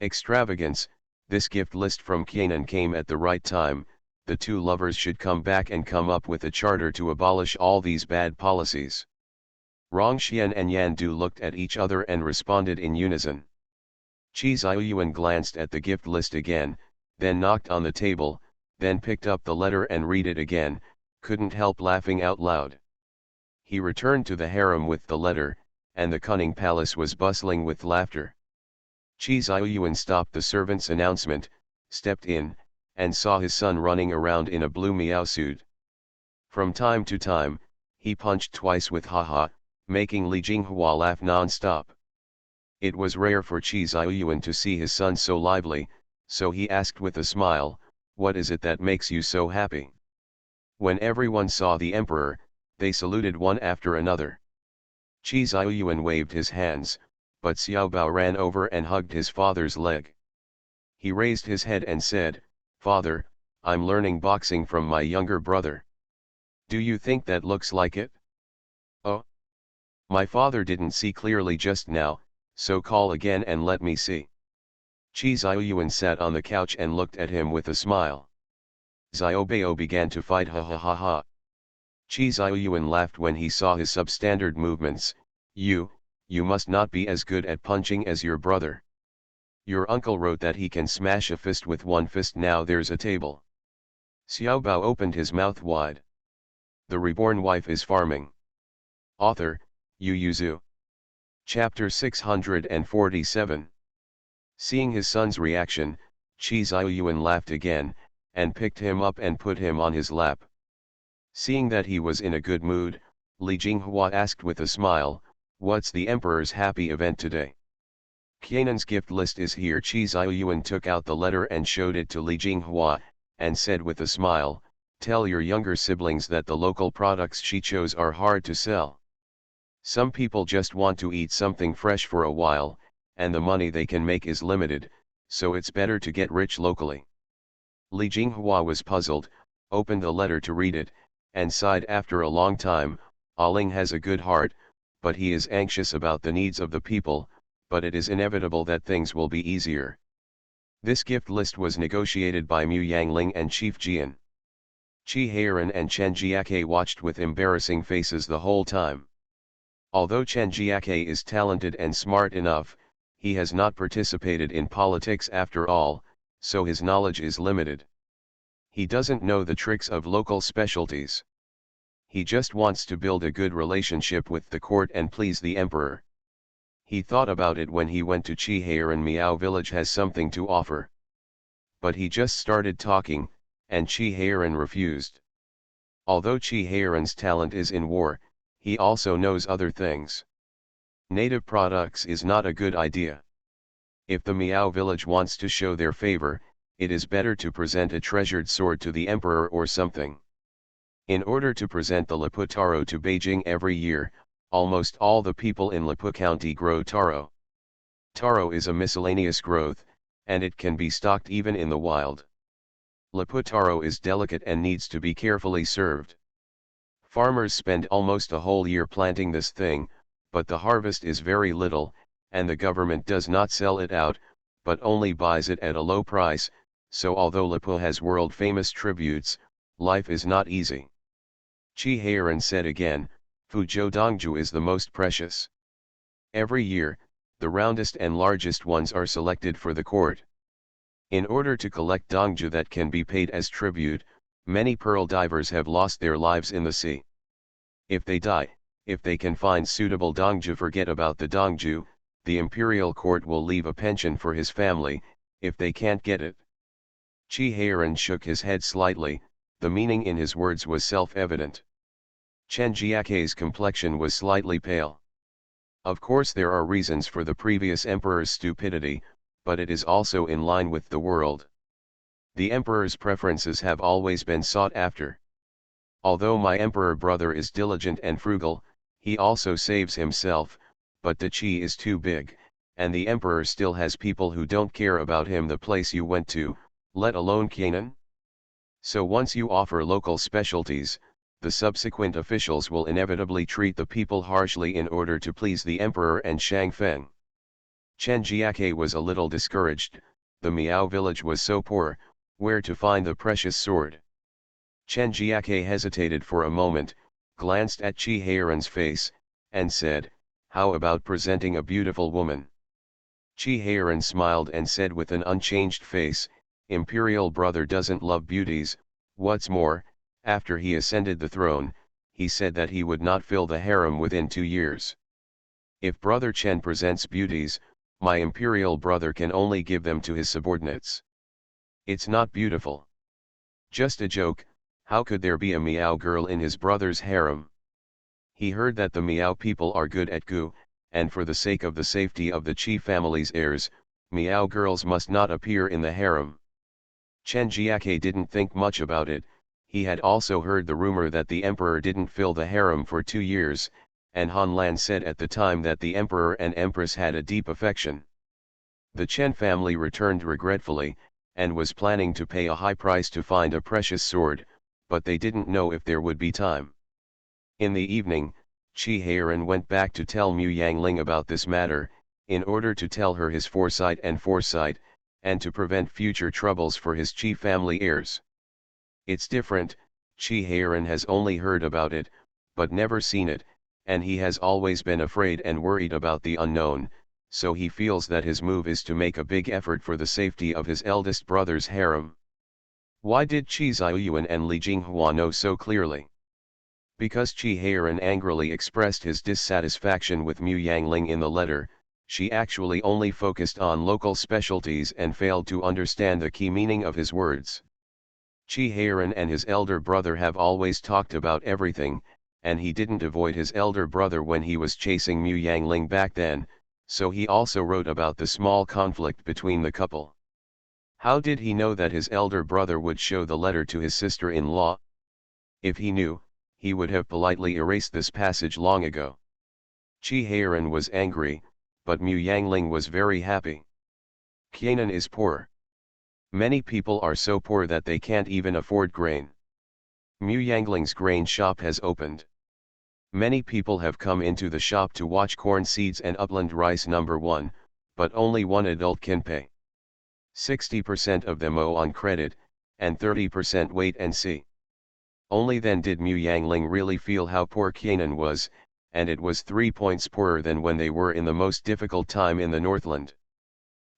Extravagance, this gift list from Qianan came at the right time. The two lovers should come back and come up with a charter to abolish all these bad policies. Rongxian and Yan Du looked at each other and responded in unison. Qi Ziyuan glanced at the gift list again, then knocked on the table, then picked up the letter and read it again, couldn't help laughing out loud. He returned to the harem with the letter, and the cunning palace was bustling with laughter. Qi Ziyuan stopped the servant's announcement, stepped in, and saw his son running around in a blue meow suit. From time to time, he punched twice with haha, making Li Jinghua laugh non-stop. It was rare for Qi Ziyuan to see his son so lively, so he asked with a smile, what is it that makes you so happy? When everyone saw the emperor, they saluted one after another. Qi Ziyuan waved his hands, but Xiao Bao ran over and hugged his father's leg. He raised his head and said, Father, I'm learning boxing from my younger brother. Do you think that looks like it? Oh. My father didn't see clearly just now, so call again and let me see. Qi Ziyuan sat on the couch and looked at him with a smile. Xiaobao began to fight ha ha ha ha. Qi Ziyuan laughed when he saw his substandard movements. You must not be as good at punching as your brother. Your uncle wrote that he can smash a fist with one fist. Now there's a table. Xiaobao opened his mouth wide. The Reborn Wife is Farming. Author, Yu Yuzu. Chapter 647. Seeing his son's reaction, Qi Ziyuan laughed again, and picked him up and put him on his lap. Seeing that he was in a good mood, Li Jinghua asked with a smile, what's the emperor's happy event today? Qianan's gift list is here. Qi Ziyuan took out the letter and showed it to Li Jinghua, and said with a smile, tell your younger siblings that the local products she chose are hard to sell. Some people just want to eat something fresh for a while, and the money they can make is limited, so it's better to get rich locally. Li Jinghua was puzzled, opened the letter to read it, and sighed after a long time. Ling has a good heart, but he is anxious about the needs of the people, but it is inevitable that things will be easier. This gift list was negotiated by Mu Yangling and Chief Jian. Qi Heiran and Chen Jiake watched with embarrassing faces the whole time. Although Chen Jiake is talented and smart enough, he has not participated in politics after all, so his knowledge is limited. He doesn't know the tricks of local specialties. He just wants to build a good relationship with the court and please the emperor. He thought about it when he went to Qi Heiran Miao village has something to offer. But he just started talking, and Qi Heiran refused. Although Qi Heiran's talent is in war, he also knows other things. Native products is not a good idea. If the Miao village wants to show their favor, it is better to present a treasured sword to the emperor or something. In order to present the Lipu taro to Beijing every year, almost all the people in Lipu County grow taro. Taro is a miscellaneous growth, and it can be stocked even in the wild. Lipu taro is delicate and needs to be carefully served. Farmers spend almost a whole year planting this thing, but the harvest is very little, and the government does not sell it out, but only buys it at a low price, so although Lipu has world-famous tributes, life is not easy. Qi Heiran said again, Fuzhou Dongju is the most precious. Every year, the roundest and largest ones are selected for the court. In order to collect Dongju that can be paid as tribute, many pearl divers have lost their lives in the sea. If they die, if they can find suitable Dongju, forget about the Dongju, the imperial court will leave a pension for his family, if they can't get it. Chi Heiran shook his head slightly, the meaning in his words was self-evident. Chen Jiake's complexion was slightly pale. Of course there are reasons for the previous emperor's stupidity, but it is also in line with the world. The emperor's preferences have always been sought after. Although my emperor brother is diligent and frugal, he also saves himself, but the Qi is too big, and the emperor still has people who don't care about him the place you went to, let alone Qianan. So once you offer local specialties, the subsequent officials will inevitably treat the people harshly in order to please the emperor and Shang Feng. Chen Jiake was a little discouraged, the Miao village was so poor, where to find the precious sword? Chen Jiake hesitated for a moment, glanced at Chi Heiran's face, and said, "How about presenting a beautiful woman?" Chi Heiran smiled and said with an unchanged face, "Imperial brother doesn't love beauties, what's more, after he ascended the throne, he said that he would not fill the harem within 2 years. If brother Chen presents beauties, my imperial brother can only give them to his subordinates. It's not beautiful. Just a joke, how could there be a Miao girl in his brother's harem?" He heard that the Miao people are good at gu, and for the sake of the safety of the Qi family's heirs, Miao girls must not appear in the harem. Chen Jiake didn't think much about it, he had also heard the rumor that the emperor didn't fill the harem for 2 years, and Han Lan said at the time that the emperor and empress had a deep affection. The Chen family returned regretfully, and was planning to pay a high price to find a precious sword, but they didn't know if there would be time. In the evening, Chi Heiran went back to tell Mu Yangling about this matter, in order to tell her his foresight, and to prevent future troubles for his Qi family heirs. It's different, Chi Heiran has only heard about it, but never seen it, and he has always been afraid and worried about the unknown, so he feels that his move is to make a big effort for the safety of his eldest brother's harem. Why did Qi Ziyuan and Li Jinghua know so clearly? Because Qi Heiran angrily expressed his dissatisfaction with Mu Yangling in the letter, she actually only focused on local specialties and failed to understand the key meaning of his words. Qi Heiran and his elder brother have always talked about everything, and he didn't avoid his elder brother when he was chasing Mu Yangling back then, so he also wrote about the small conflict between the couple. How did he know that his elder brother would show the letter to his sister-in-law? If he knew, he would have politely erased this passage long ago. Qi Heiran was angry, but Mu Yangling was very happy. Qianan is poor. Many people are so poor that they can't even afford grain. Mu Yangling's grain shop has opened. Many people have come into the shop to watch corn seeds and upland rice number 1, but only one adult can pay. 60% of them owe on credit, and 30% wait and see. Only then did Mu Yangling really feel how poor Qianan was, and it was 3 points poorer than when they were in the most difficult time in the Northland.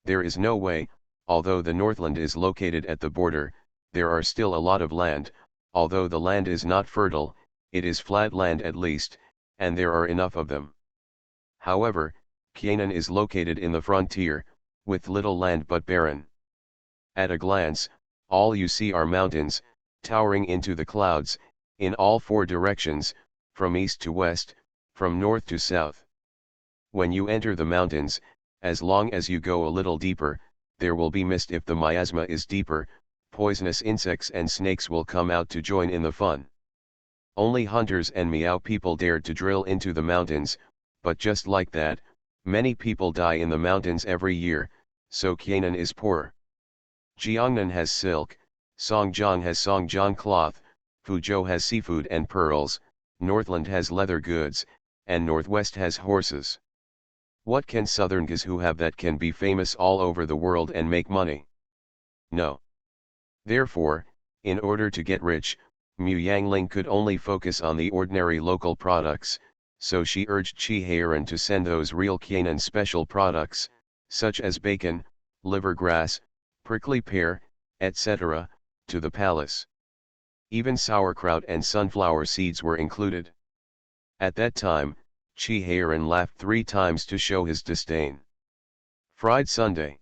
There is no way, although the Northland is located at the border, there are still a lot of land, although the land is not fertile, it is flat land at least, and there are enough of them. However, Qianan is located in the frontier, with little land but barren. At a glance, all you see are mountains, towering into the clouds, in all 4 directions, from east to west, from north to south. When you enter the mountains, as long as you go a little deeper, there will be mist. If the miasma is deeper, poisonous insects and snakes will come out to join in the fun. Only hunters and Miao people dared to drill into the mountains, but just like that, many people die in the mountains every year, so Qianan is poor. Jiangnan has silk, Songjiang has Songjiang cloth, Fuzhou has seafood and pearls, Northland has leather goods, and Northwest has horses. What can Southern guys who have that can be famous all over the world and make money? No. Therefore, in order to get rich, Mu Yangling could only focus on the ordinary local products, so she urged Qi Heiran to send those real Qianan special products, such as bacon, liver grass, prickly pear, etc., to the palace. Even sauerkraut and sunflower seeds were included. At that time, Chi Heiran laughed 3 times to show his disdain. Fried Sunday.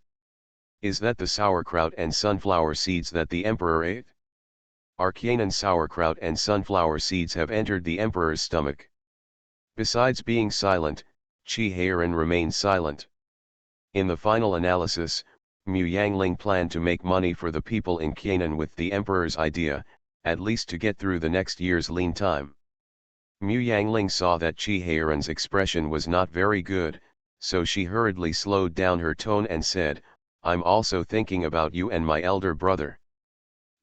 Is that the sauerkraut and sunflower seeds that the emperor ate? Arcanian sauerkraut and sunflower seeds have entered the emperor's stomach. Besides being silent, Chi Heiran remained silent. In the final analysis, Mu Yangling planned to make money for the people in Canaan with the emperor's idea, at least to get through the next year's lean time. Mu Yangling saw that Chi Heiran's expression was not very good, so she hurriedly slowed down her tone and said, "I'm also thinking about you and my elder brother.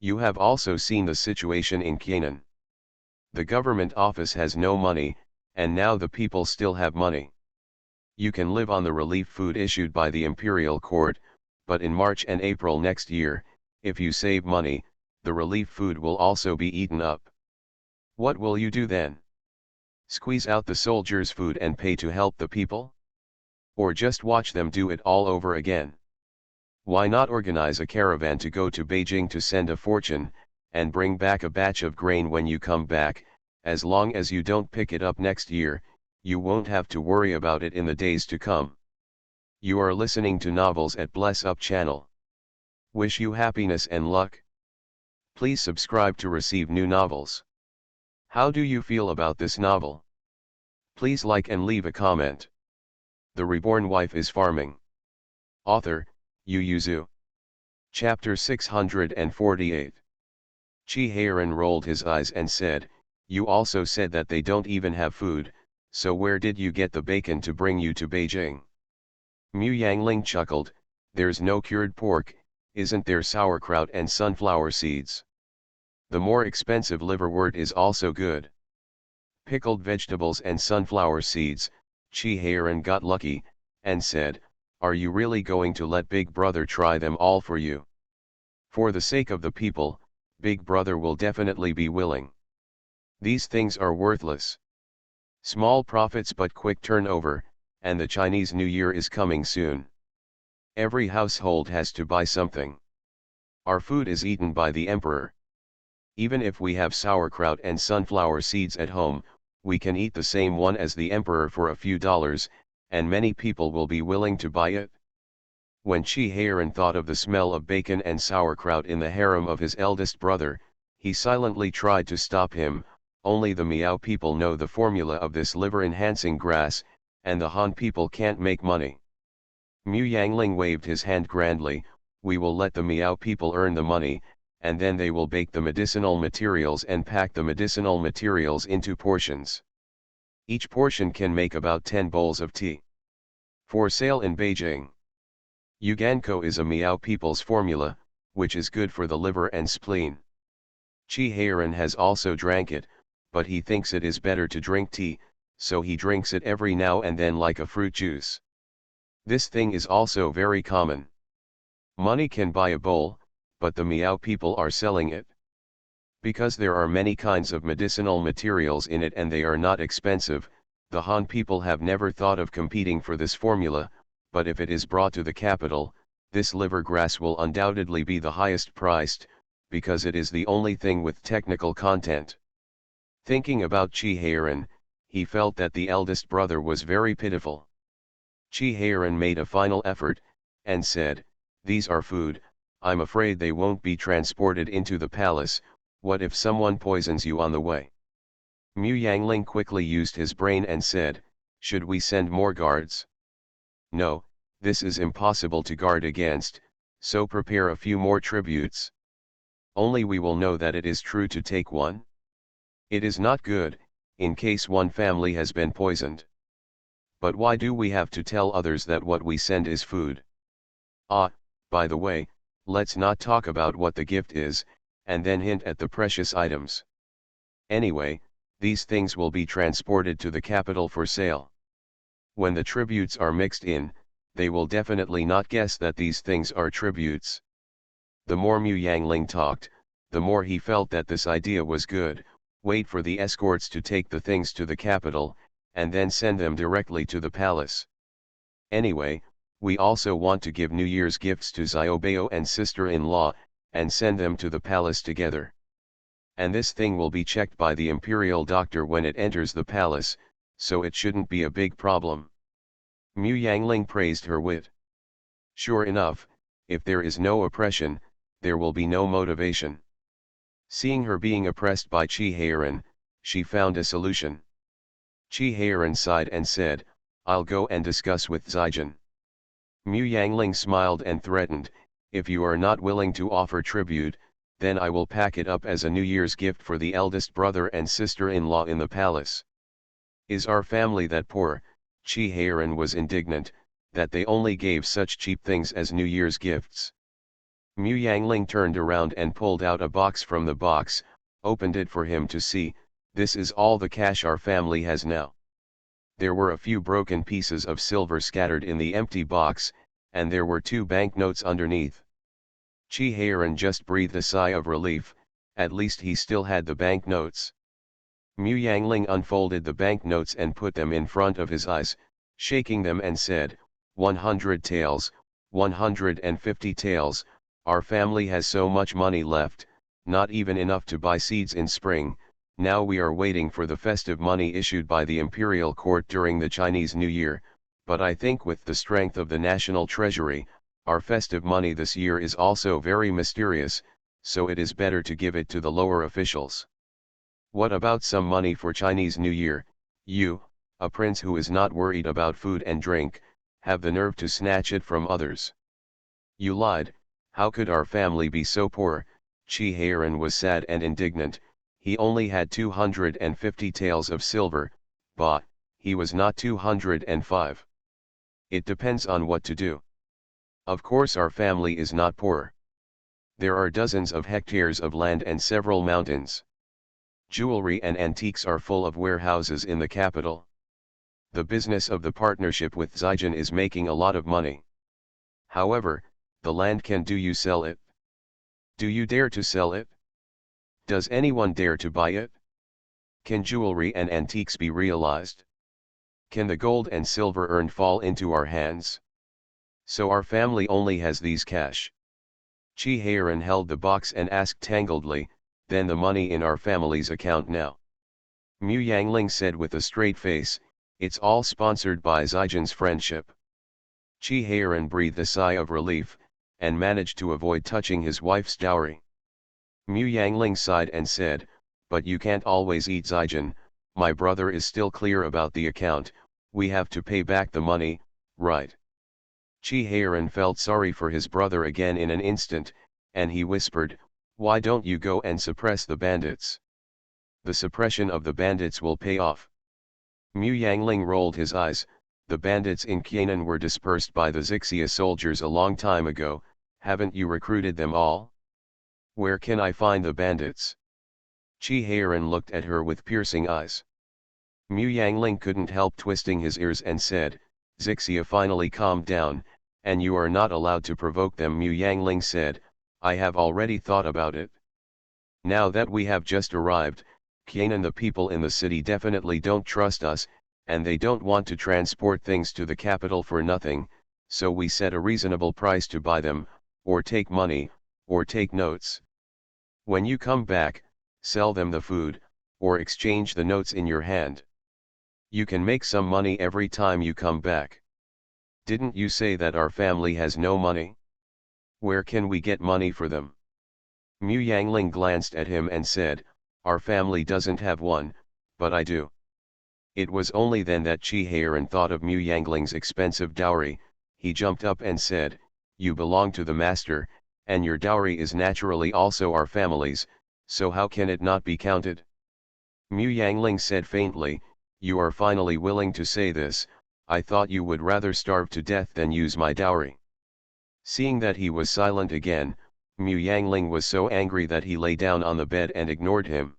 You have also seen the situation in Canaan. The government office has no money, and now the people still have money. You can live on the relief food issued by the imperial court, but in March and April next year, if you save money, the relief food will also be eaten up. What will you do then? Squeeze out the soldiers' food and pay to help the people? Or just watch them do it all over again? Why not organize a caravan to go to Beijing to send a fortune, and bring back a batch of grain when you come back? As long as you don't pick it up next year, you won't have to worry about it in the days to come." You are listening to Novels at Bless Up channel. Wish you happiness and luck. Please subscribe to receive new novels. How do you feel about this novel? Please like and leave a comment. The Reborn Wife is Farming. Author, Yu Yuzu. Chapter 648. Chi Heiran rolled his eyes and said, "You also said that they don't even have food, so where did you get the bacon to bring you to Beijing?" Mu Yangling chuckled, "There's no cured pork, isn't there? Sauerkraut and sunflower seeds. The more expensive liverwort is also good. Pickled vegetables and sunflower seeds." Chi Heiran got lucky, and said, "Are you really going to let Big Brother try them all for you? For the sake of the people, Big Brother will definitely be willing. These things are worthless. Small profits but quick turnover, and the Chinese New Year is coming soon. Every household has to buy something. Our food is eaten by the emperor. Even if we have sauerkraut and sunflower seeds at home, we can eat the same one as the emperor for a few dollars, and many people will be willing to buy it." When Chi Heiran thought of the smell of bacon and sauerkraut in the harem of his eldest brother, he silently tried to stop him. Only the Miao people know the formula of this liver-enhancing grass, and the Han people can't make money. Mu Yangling waved his hand grandly, "We will let the Miao people earn the money, and then they will bake the medicinal materials and pack the medicinal materials into portions. Each portion can make about 10 bowls of tea. For sale in Beijing. Yuganko is a Miao people's formula, which is good for the liver and spleen. Chi Heiran has also drank it, but he thinks it is better to drink tea, so he drinks it every now and then like a fruit juice. This thing is also very common. Money can buy a bowl, but the Miao people are selling it. Because there are many kinds of medicinal materials in it and they are not expensive, the Han people have never thought of competing for this formula, but if it is brought to the capital, this liver grass will undoubtedly be the highest priced, because it is the only thing with technical content." Thinking about Chi Heiran, he felt that the eldest brother was very pitiful. Chi Heiran made a final effort, and said, "These are food, I'm afraid they won't be transported into the palace. What if someone poisons you on the way?" Mu Yangling quickly used his brain and said, "Should we send more guards?" "No, this is impossible to guard against, so prepare a few more tributes. Only we will know that it is true to take one. It is not good, in case one family has been poisoned. But why do we have to tell others that what we send is food? Ah, by the way, let's not talk about what the gift is, and then hint at the precious items. Anyway, these things will be transported to the capital for sale. When the tributes are mixed in, they will definitely not guess that these things are tributes." The more Mu Yangling talked, the more he felt that this idea was good. Wait for the escorts to take the things to the capital, and then send them directly to the palace. Anyway, we also want to give New Year's gifts to Xiaobao and sister-in-law, and send them to the palace together. And this thing will be checked by the imperial doctor when it enters the palace, so it shouldn't be a big problem. Mu Yangling praised her wit. Sure enough, if there is no oppression, there will be no motivation. Seeing her being oppressed by Chi Heiran, she found a solution. Chi Heiran sighed and said, I'll go and discuss with Zijin. Mu Yangling smiled and threatened, if you are not willing to offer tribute, then I will pack it up as a New Year's gift for the eldest brother and sister-in-law in the palace. Is our family that poor? Chi Heiran was indignant, that they only gave such cheap things as New Year's gifts. Mu Yangling turned around and pulled out a box from the box, opened it for him to see. This is all the cash our family has now. There were a few broken pieces of silver scattered in the empty box, and there were 2 banknotes underneath. Chi Heiran just breathed a sigh of relief, at least he still had the banknotes. Mu Yangling unfolded the banknotes and put them in front of his eyes, shaking them and said, 100 taels, 150 taels, our family has so much money left, not even enough to buy seeds in spring. Now we are waiting for the festive money issued by the imperial court during the Chinese New Year, but I think with the strength of the national treasury, our festive money this year is also very mysterious, so it is better to give it to the lower officials. What about some money for Chinese New Year? You, a prince who is not worried about food and drink, have the nerve to snatch it from others. You lied. How could our family be so poor? Chi Heiran was sad and indignant. He only had 250 taels of silver, but he was not 205. It depends on what to do. Of course our family is not poor. There are dozens of hectares of land and several mountains. Jewelry and antiques are full of warehouses in the capital. The business of the partnership with Zijin is making a lot of money. However, the land can do you sell it? Do you dare to sell it? Does anyone dare to buy it? Can jewelry and antiques be realized? Can the gold and silver earned fall into our hands? So our family only has these cash. Chi Heiran held the box and asked tangledly, then the money in our family's account now? Mu Yangling said with a straight face, it's all sponsored by Zijin's friendship. Chi Heiran breathed a sigh of relief, and managed to avoid touching his wife's dowry. Mu Yangling sighed and said, but you can't always eat Zijin, my brother is still clear about the account, we have to pay back the money, right? Chi Heiran felt sorry for his brother again in an instant, and he whispered, why don't you go and suppress the bandits? The suppression of the bandits will pay off. Mu Yangling rolled his eyes. The bandits in Qianan were dispersed by the Xixia soldiers a long time ago, haven't you recruited them all? Where can I find the bandits? Chi Heiran looked at her with piercing eyes. Mu Yangling couldn't help twisting his ears and said, Xixia finally calmed down, and you are not allowed to provoke them. Mu Yangling said, I have already thought about it. Now that we have just arrived, Qianan, the people in the city definitely don't trust us, and they don't want to transport things to the capital for nothing, so we set a reasonable price to buy them, or take money, or take notes. When you come back, sell them the food, or exchange the notes in your hand. You can make some money every time you come back. Didn't you say that our family has no money? Where can we get money for them? Mu Yangling glanced at him and said, our family doesn't have one, but I do. It was only then that Chi Heiran thought of Mu Yangling's expensive dowry. He jumped up and said, you belong to the master, and your dowry is naturally also our family's, so how can it not be counted? Mu Yangling said faintly, you are finally willing to say this, I thought you would rather starve to death than use my dowry. Seeing that he was silent again, Mu Yangling was so angry that he lay down on the bed and ignored him.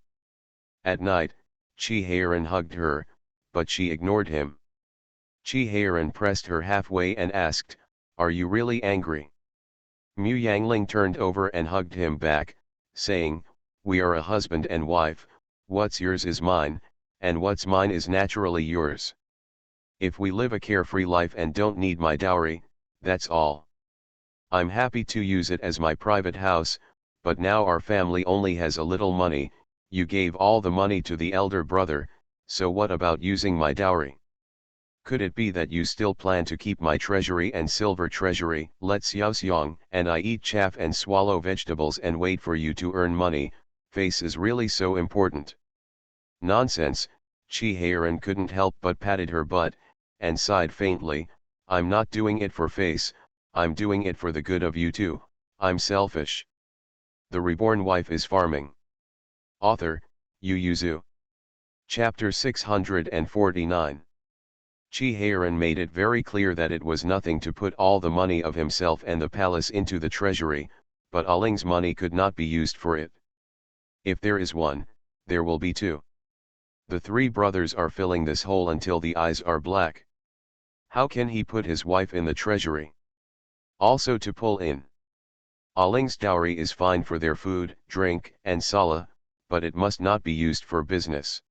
At night, Chi Heiran hugged her, but she ignored him. Chi Heiran pressed her halfway and asked, are you really angry? Mu Yangling turned over and hugged him back, saying, we are a husband and wife, what's yours is mine, and what's mine is naturally yours. If we live a carefree life and don't need my dowry, that's all. I'm happy to use it as my private house, but now our family only has a little money. You gave all the money to the elder brother, So what about using my dowry? Could it be that you still plan to keep my treasury and silver treasury, let xiaoxiang, and I eat chaff and swallow vegetables and wait for you to earn money? Face is really so important. Nonsense. Chi Heiran couldn't help but patted her butt, and sighed faintly, I'm not doing it for face, I'm doing it for the good of you too, I'm selfish. The Reborn Wife is Farming. Author, Yu Yuzu. Chapter 649. Chi Heiran made it very clear that it was nothing to put all the money of himself and the palace into the treasury, but Aling's money could not be used for it. If there is one, there will be two. The three brothers are filling this hole until the eyes are black. How can he put his wife in the treasury? Also to pull in. Aling's dowry is fine for their food, drink, and sala, but it must not be used for business.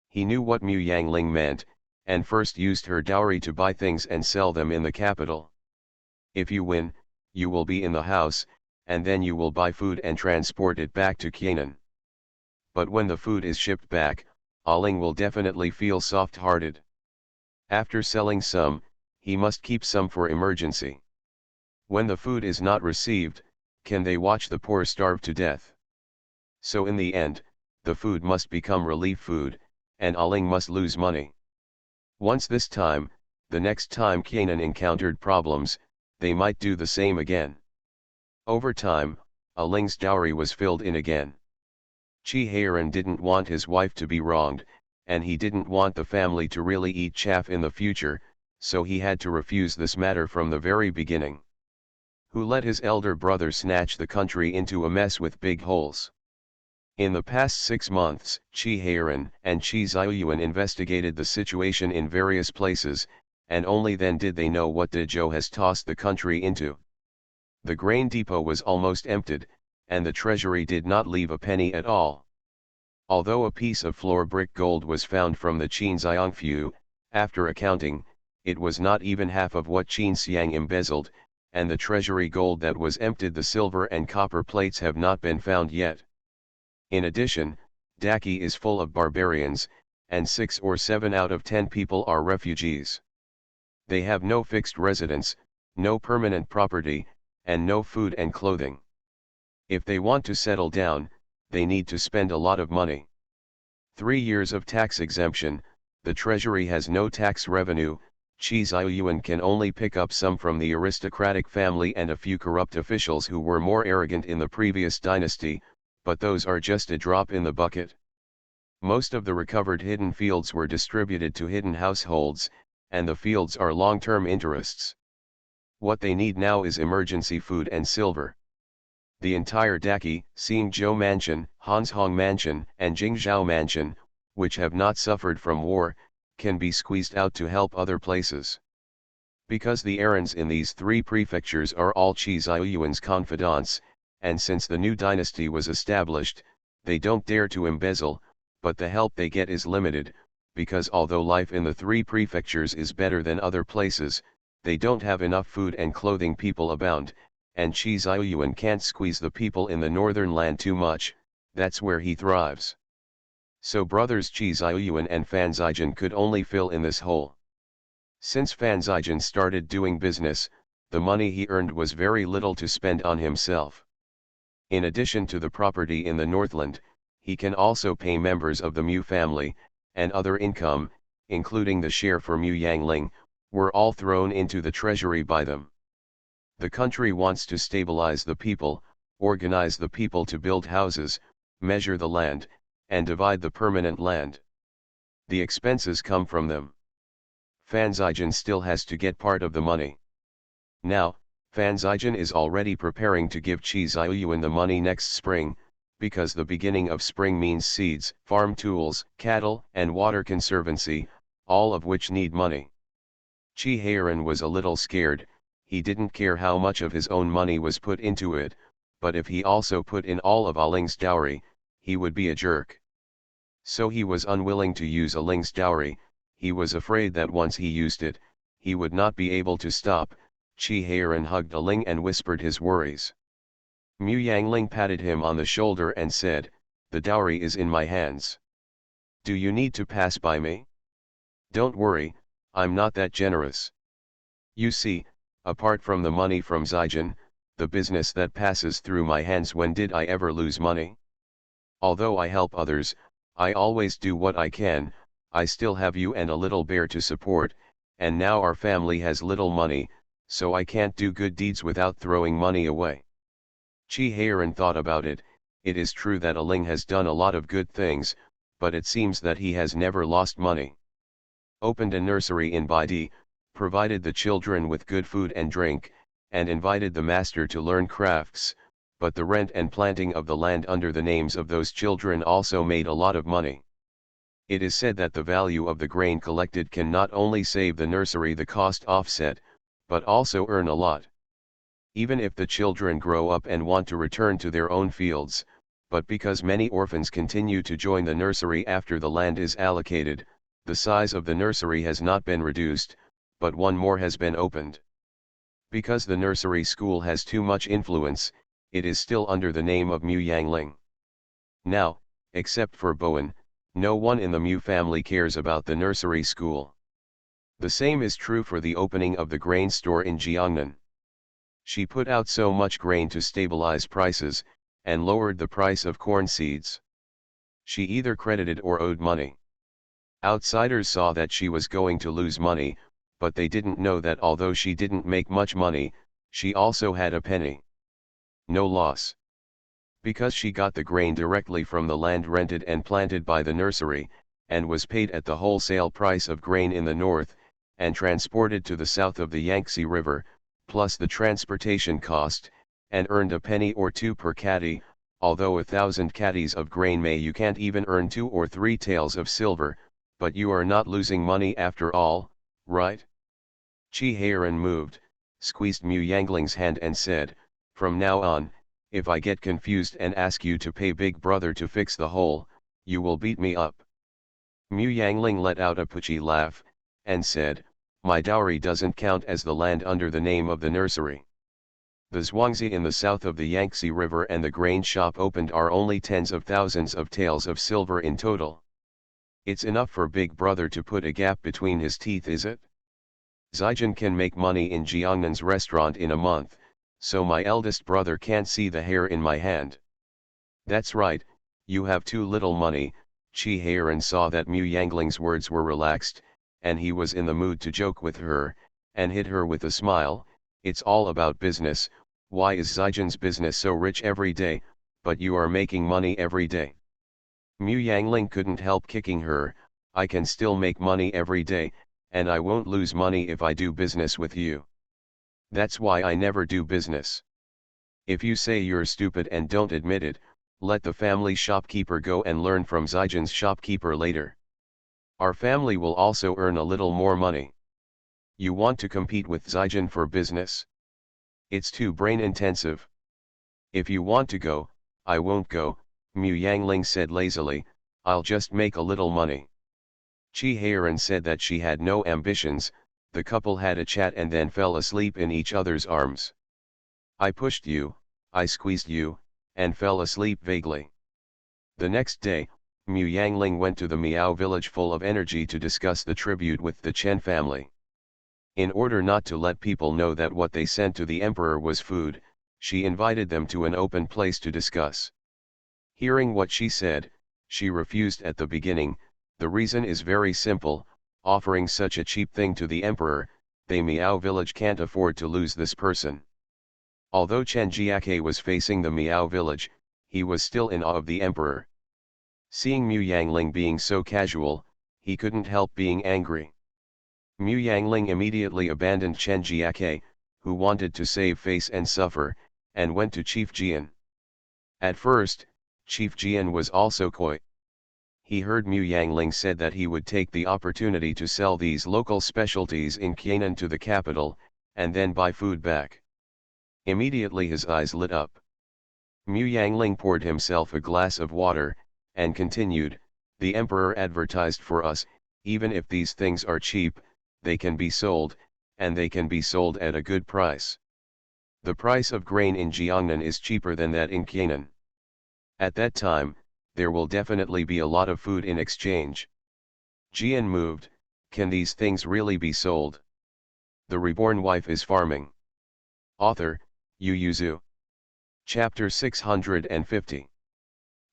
He knew what Mu Yangling meant, and first used her dowry to buy things and sell them in the capital. If you win, you will be in the house, and then you will buy food and transport it back to Qianan. But when the food is shipped back, Aling will definitely feel soft-hearted. After selling some, he must keep some for emergency. When the food is not received, can they watch the poor starve to death? So in the end, the food must become relief food, and Aling must lose money. Once this time, the next time Qianan encountered problems, they might do the same again. Over time, Aling's dowry was filled in again. Chi Heiran didn't want his wife to be wronged, and he didn't want the family to really eat chaff in the future, so he had to refuse this matter from the very beginning. Who let his elder brother snatch the country into a mess with big holes? In the past 6 months, Chi Heiran and Chi Ziyuan investigated the situation in various places, and only then did they know what Dezhou has tossed the country into. The grain depot was almost emptied, and the treasury did not leave a penny at all. Although a piece of floor brick gold was found from the Qin Xiangfu, after accounting, it was not even half of what Qin Xiang embezzled, and the treasury gold that was emptied, the silver and copper plates, have not been found yet. In addition, Daki is full of barbarians, and 6 or 7 out of 10 people are refugees. They have no fixed residence, no permanent property, and no food and clothing. If they want to settle down, they need to spend a lot of money. 3 years of tax exemption, the treasury has no tax revenue. Chi Ziyuan can only pick up some from the aristocratic family and a few corrupt officials who were more arrogant in the previous dynasty, but those are just a drop in the bucket. Most of the recovered hidden fields were distributed to hidden households, and the fields are long-term interests. What they need now is emergency food and silver. The entire Daki, Xingzhou Mansion, Hanshong Mansion, and Jingzhou Mansion, which have not suffered from war, can be squeezed out to help other places. Because the errands in these 3 prefectures are all Chi Ziyuan's confidants, and since the new dynasty was established, they don't dare to embezzle, but the help they get is limited, because although life in the 3 prefectures is better than other places, they don't have enough food and clothing. People abound, and Chi Ziyuan can't squeeze the people in the northern land too much, that's where he thrives. So brothers Chi Ziyuan and Fan Zijin could only fill in this hole. Since Fan Zijin started doing business, the money he earned was very little to spend on himself. In addition to the property in the Northland, he can also pay members of the Mu family, and other income, including the share for Mu Yangling, were all thrown into the treasury by them. The country wants to stabilize the people, organize the people to build houses, measure the land, and divide the permanent land. The expenses come from them. Fan Zijin still has to get part of the money. Now, Fan Zijin is already preparing to give Chi Ziyuan the money next spring, because the beginning of spring means seeds, farm tools, cattle, and water conservancy, all of which need money. Chi Heiran was a little scared. He didn't care how much of his own money was put into it, but if he also put in all of Aling's dowry, he would be a jerk. So he was unwilling to use Aling's dowry. He was afraid that once he used it, he would not be able to stop. Chi Heiran hugged Aling and whispered his worries. Mu Yangling patted him on the shoulder and said, "The dowry is in my hands. Do you need to pass by me? Don't worry, I'm not that generous. You see, apart from the money from Zygen, the business that passes through my hands, when did I ever lose money? Although I help others, I always do what I can. I still have you and a little bear to support, and now our family has little money, so I can't do good deeds without throwing money away. Chi Heiran thought about it. It is true that Aling has done a lot of good things, but it seems that he has never lost money. Opened a nursery in Baidi, provided the children with good food and drink, and invited the master to learn crafts, but the rent and planting of the land under the names of those children also made a lot of money. It is said that the value of the grain collected can not only save the nursery the cost offset, but also earn a lot. Even if the children grow up and want to return to their own fields, but because many orphans continue to join the nursery after the land is allocated, the size of the nursery has not been reduced, but one more has been opened. Because the nursery school has too much influence, it is still under the name of Mu Yangling. Now, except for Bowen, no one in the Mu family cares about the nursery school. The same is true for the opening of the grain store in Jiangnan. She put out so much grain to stabilize prices, and lowered the price of corn seeds. She either credited or owed money. Outsiders saw that she was going to lose money, but they didn't know that although she didn't make much money, she also had a penny. No loss. Because she got the grain directly from the land rented and planted by the nursery, and was paid at the wholesale price of grain in the north, and transported to the south of the Yangtze River, plus the transportation cost, and earned a penny or two per caddy. Although 1,000 caddies of grain you can't even earn 2 or 3 taels of silver, but you are not losing money after all, right? Chi Heiran moved, squeezed Mu Yangling's hand and said, "From now on, if I get confused and ask you to pay Big Brother to fix the hole, you will beat me up." Mu Yangling let out a puchy laugh, and said, "My dowry doesn't count as the land under the name of the nursery. The Zhuangzi in the south of the Yangtze River and the grain shop opened are only tens of thousands of taels of silver in total. It's enough for Big Brother to put a gap between his teeth, is it? Zygen can make money in Jiangnan's restaurant in a month, so my eldest brother can't see the hair in my hand." "That's right, you have too little money." Chi Heiran saw that Mu Yangling's words were relaxed, and he was in the mood to joke with her, and hit her with a smile. "It's all about business. Why is Zygen's business so rich every day, but you are making money every day?" Mu Yangling couldn't help kicking her. "I can still make money every day, and I won't lose money if I do business with you. That's why I never do business. If you say you're stupid and don't admit it, let the family shopkeeper go and learn from Zygen's shopkeeper later. Our family will also earn a little more money. You want to compete with Zygen for business? It's too brain intensive. If you want to go, I won't go," Mu Yangling said lazily. "I'll just make a little money." Chi Heiran said that she had no ambitions. The couple had a chat and then fell asleep in each other's arms. "I pushed you, I squeezed you, and fell asleep vaguely." The next day, Mu Yangling went to the Miao village full of energy to discuss the tribute with the Chen family. In order not to let people know that what they sent to the emperor was food, she invited them to an open place to discuss. Hearing what she said, she refused at the beginning. The reason is very simple: offering such a cheap thing to the emperor, the Miao village can't afford to lose this person. Although Chen Jiake was facing the Miao village, he was still in awe of the emperor. Seeing Mu Yangling being so casual, he couldn't help being angry. Mu Yangling immediately abandoned Chen Jiake, who wanted to save face and suffer, and went to Chief Jian. At first, Chief Jian was also coy. He heard Mu Yangling said that he would take the opportunity to sell these local specialties in Qianan to the capital, and then buy food back. Immediately his eyes lit up. Mu Yangling poured himself a glass of water, and continued, "The emperor advertised for us, even if these things are cheap, they can be sold, and they can be sold at a good price. The price of grain in Jiangnan is cheaper than that in Qianan. At that time, there will definitely be a lot of food in exchange. Jian moved. Can these things really be sold? The Reborn Wife is Farming. Author, Yu Yuzu. Chapter 650.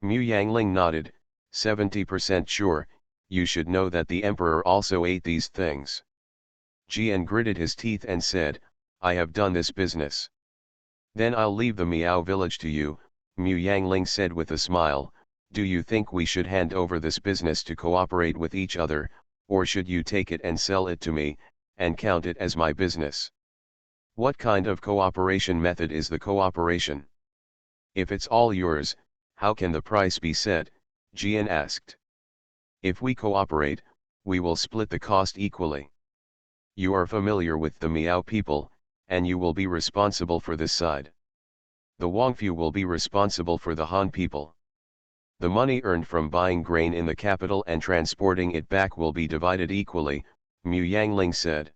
Mu Yangling nodded, 70% sure, you should know that the emperor also ate these things. Jian gritted his teeth and said, I have done this business. Then I'll leave the Miao village to you, Mu Yangling said with a smile. Do you think we should hand over this business to cooperate with each other, or should you take it and sell it to me, and count it as my business? What kind of cooperation method is the cooperation? If it's all yours, how can the price be set? Jian asked. If we cooperate, we will split the cost equally. You are familiar with the Miao people, and you will be responsible for this side. The Wangfu will be responsible for the Han people. The money earned from buying grain in the capital and transporting it back will be divided equally, Mu Yangling said.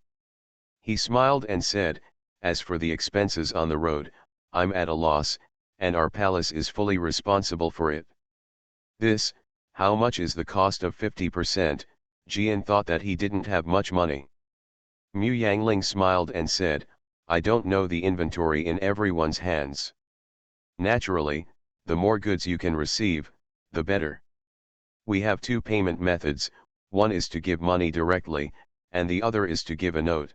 He smiled and said, as for the expenses on the road, I'm at a loss, and our palace is fully responsible for it. This, how much is the cost of 50%? Jian thought that he didn't have much money. Mu Yangling smiled and said, I don't know the inventory in everyone's hands. Naturally, the more goods you can receive, the better. We have two payment methods, one is to give money directly, and the other is to give a note.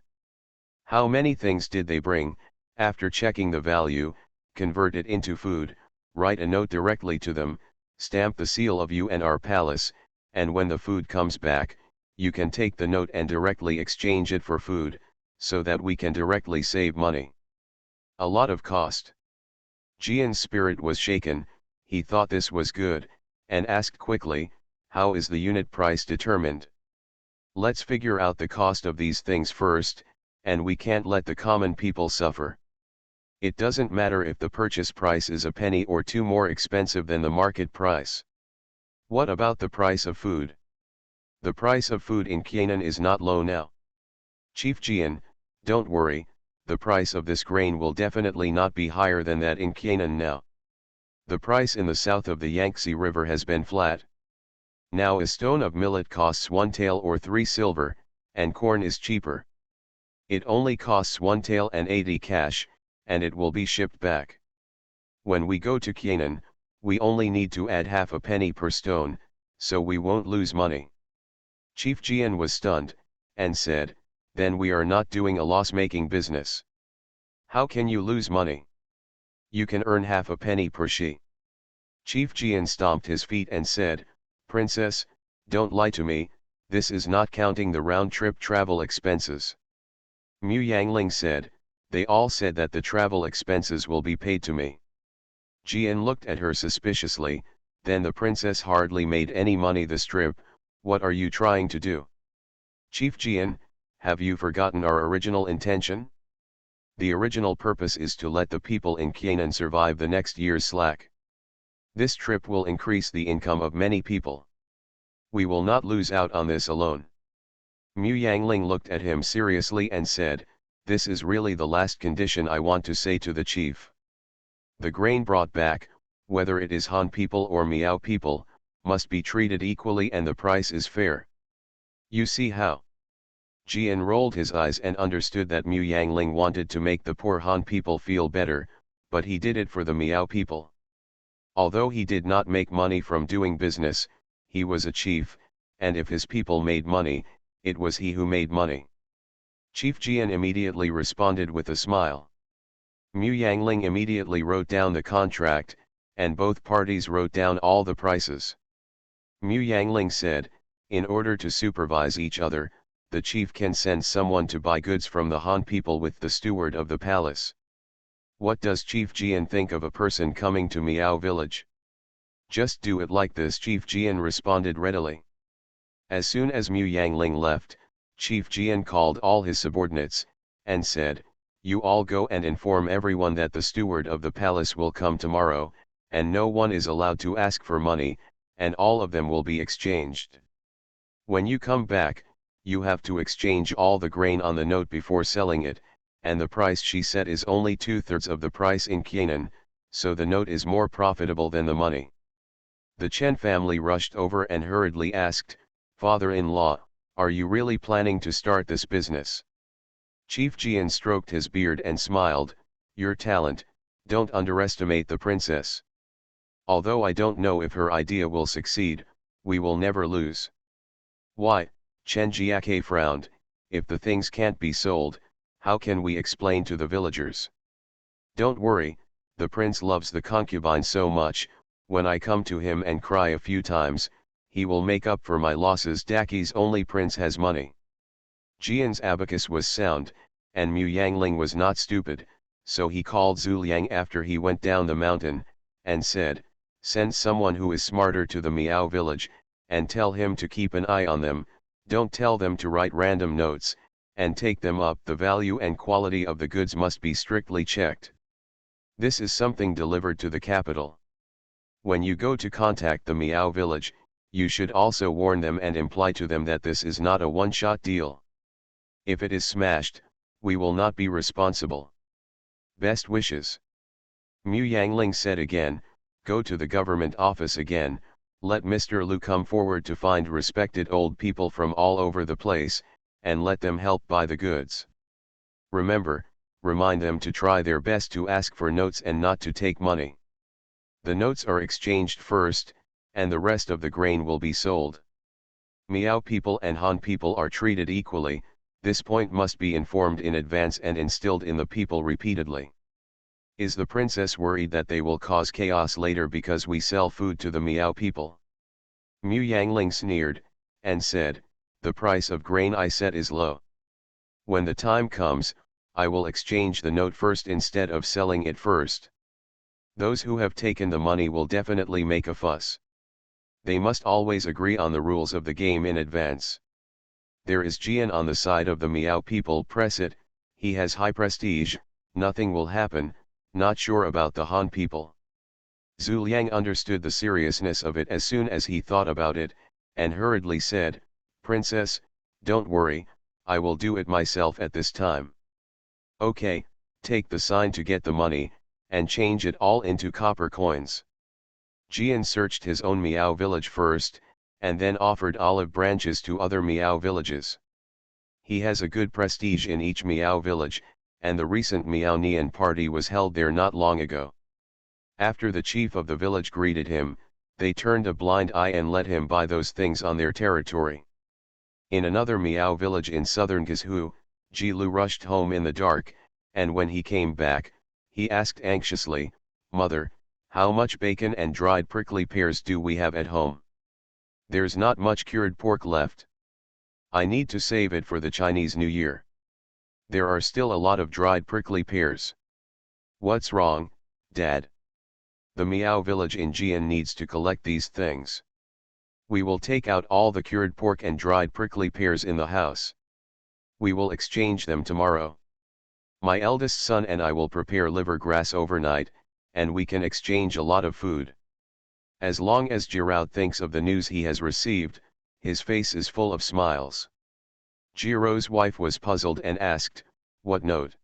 How many things did they bring? After checking the value, convert it into food, write a note directly to them, stamp the seal of you and our palace, and when the food comes back, you can take the note and directly exchange it for food, so that we can directly save money. A lot of cost. Jian's spirit was shaken, he thought this was good, and asked quickly, how is the unit price determined? Let's figure out the cost of these things first, and we can't let the common people suffer. It doesn't matter if the purchase price is a penny or two more expensive than the market price. What about the price of food? The price of food in Qianan is not low now. Chief Jian, don't worry, the price of this grain will definitely not be higher than that in Qianan now. The price in the south of the Yangtze River has been flat. Now a stone of millet costs 1 tael or 3 silver, and corn is cheaper. It only costs 1 tael and 80 cash, and it will be shipped back. When we go to Qianan, we only need to add half a penny per stone, so we won't lose money. Chief Jian was stunned, and said, then we are not doing a loss-making business. How can you lose money? You can earn half a penny per shi. Chief Jian stomped his feet and said, Princess, don't lie to me, this is not counting the round-trip travel expenses. Mu Yangling said, they all said that the travel expenses will be paid to me. Jian looked at her suspiciously, then the princess hardly made any money this trip, what are you trying to do? Chief Jian, have you forgotten our original intention? The original purpose is to let the people in Qianan survive the next year's slack. This trip will increase the income of many people. We will not lose out on this alone. Mu Yangling looked at him seriously and said, this is really the last condition I want to say to the chief. The grain brought back, whether it is Han people or Miao people, must be treated equally and the price is fair. You see how? Jian rolled his eyes and understood that Mu Yangling wanted to make the poor Han people feel better, but he did it for the Miao people. Although he did not make money from doing business, he was a chief, and if his people made money, it was he who made money. Chief Jian immediately responded with a smile. Mu Yangling immediately wrote down the contract, and both parties wrote down all the prices. Mu Yangling said, in order to supervise each other, the chief can send someone to buy goods from the Han people with the steward of the palace. What does Chief Jian think of a person coming to Miao village? Just do it like this, Chief Jian responded readily. As soon as Mu Yangling left, Chief Jian called all his subordinates, and said, you all go and inform everyone that the steward of the palace will come tomorrow, and no one is allowed to ask for money, and all of them will be exchanged. When you come back, you have to exchange all the grain on the note before selling it, and the price she set is only 2/3 of the price in Qianan, so the note is more profitable than the money. The Chen family rushed over and hurriedly asked, "Father-in-law, are you really planning to start this business?" Chief Jian stroked his beard and smiled, "Your talent, don't underestimate the princess. Although I don't know if her idea will succeed, we will never lose." "Why?" Chen Jiake frowned, "if the things can't be sold, how can we explain to the villagers?" "Don't worry, the prince loves the concubine so much, when I come to him and cry a few times, he will make up for my losses. Daki's only prince has money." Jian's abacus was sound, and Mu Yangling was not stupid, so he called Zhu Liang after he went down the mountain, and said, "Send someone who is smarter to the Miao village, and tell him to keep an eye on them, don't tell them to write random notes, and take them up. The value and quality of the goods must be strictly checked. This is something delivered to the capital. When you go to contact the Miao village, you should also warn them and imply to them that this is not a one-shot deal. If it is smashed, we will not be responsible. Best wishes." Mu Yangling said again, "Go to the government office again, let Mr. Lu come forward to find respected old people from all over the place, and let them help buy the goods. Remember, remind them to try their best to ask for notes and not to take money. The notes are exchanged first, and the rest of the grain will be sold. Miao people and Han people are treated equally, this point must be informed in advance and instilled in the people repeatedly. Is the princess worried that they will cause chaos later because we sell food to the Miao people?" Mu Yangling sneered, and said, "The price of grain I set is low. When the time comes, I will exchange the note first instead of selling it first. Those who have taken the money will definitely make a fuss. They must always agree on the rules of the game in advance. There is Jian on the side of the Miao people. Press it, he has high prestige, nothing will happen, not sure about the Han people." Zhu Liang understood the seriousness of it as soon as he thought about it, and hurriedly said, "Princess, don't worry, I will do it myself at this time." "Okay, take the sign to get the money, and change it all into copper coins." Jian searched his own Miao village first, and then offered olive branches to other Miao villages. He has a good prestige in each Miao village, and the recent Miao Nian party was held there not long ago. After the chief of the village greeted him, they turned a blind eye and let him buy those things on their territory. In another Miao village in southern Guizhou, Ji Lu rushed home in the dark, and when he came back, he asked anxiously, "Mother, how much bacon and dried prickly pears do we have at home? There's not much cured pork left. I need to save it for the Chinese New Year. There are still a lot of dried prickly pears." "What's wrong, Dad?" "The Miao village in Jian needs to collect these things. We will take out all the cured pork and dried prickly pears in the house. We will exchange them tomorrow. My eldest son and I will prepare liver grass overnight, and we can exchange a lot of food." As long as Jirao thinks of the news he has received, his face is full of smiles. Jiro's wife was puzzled and asked, "What note?"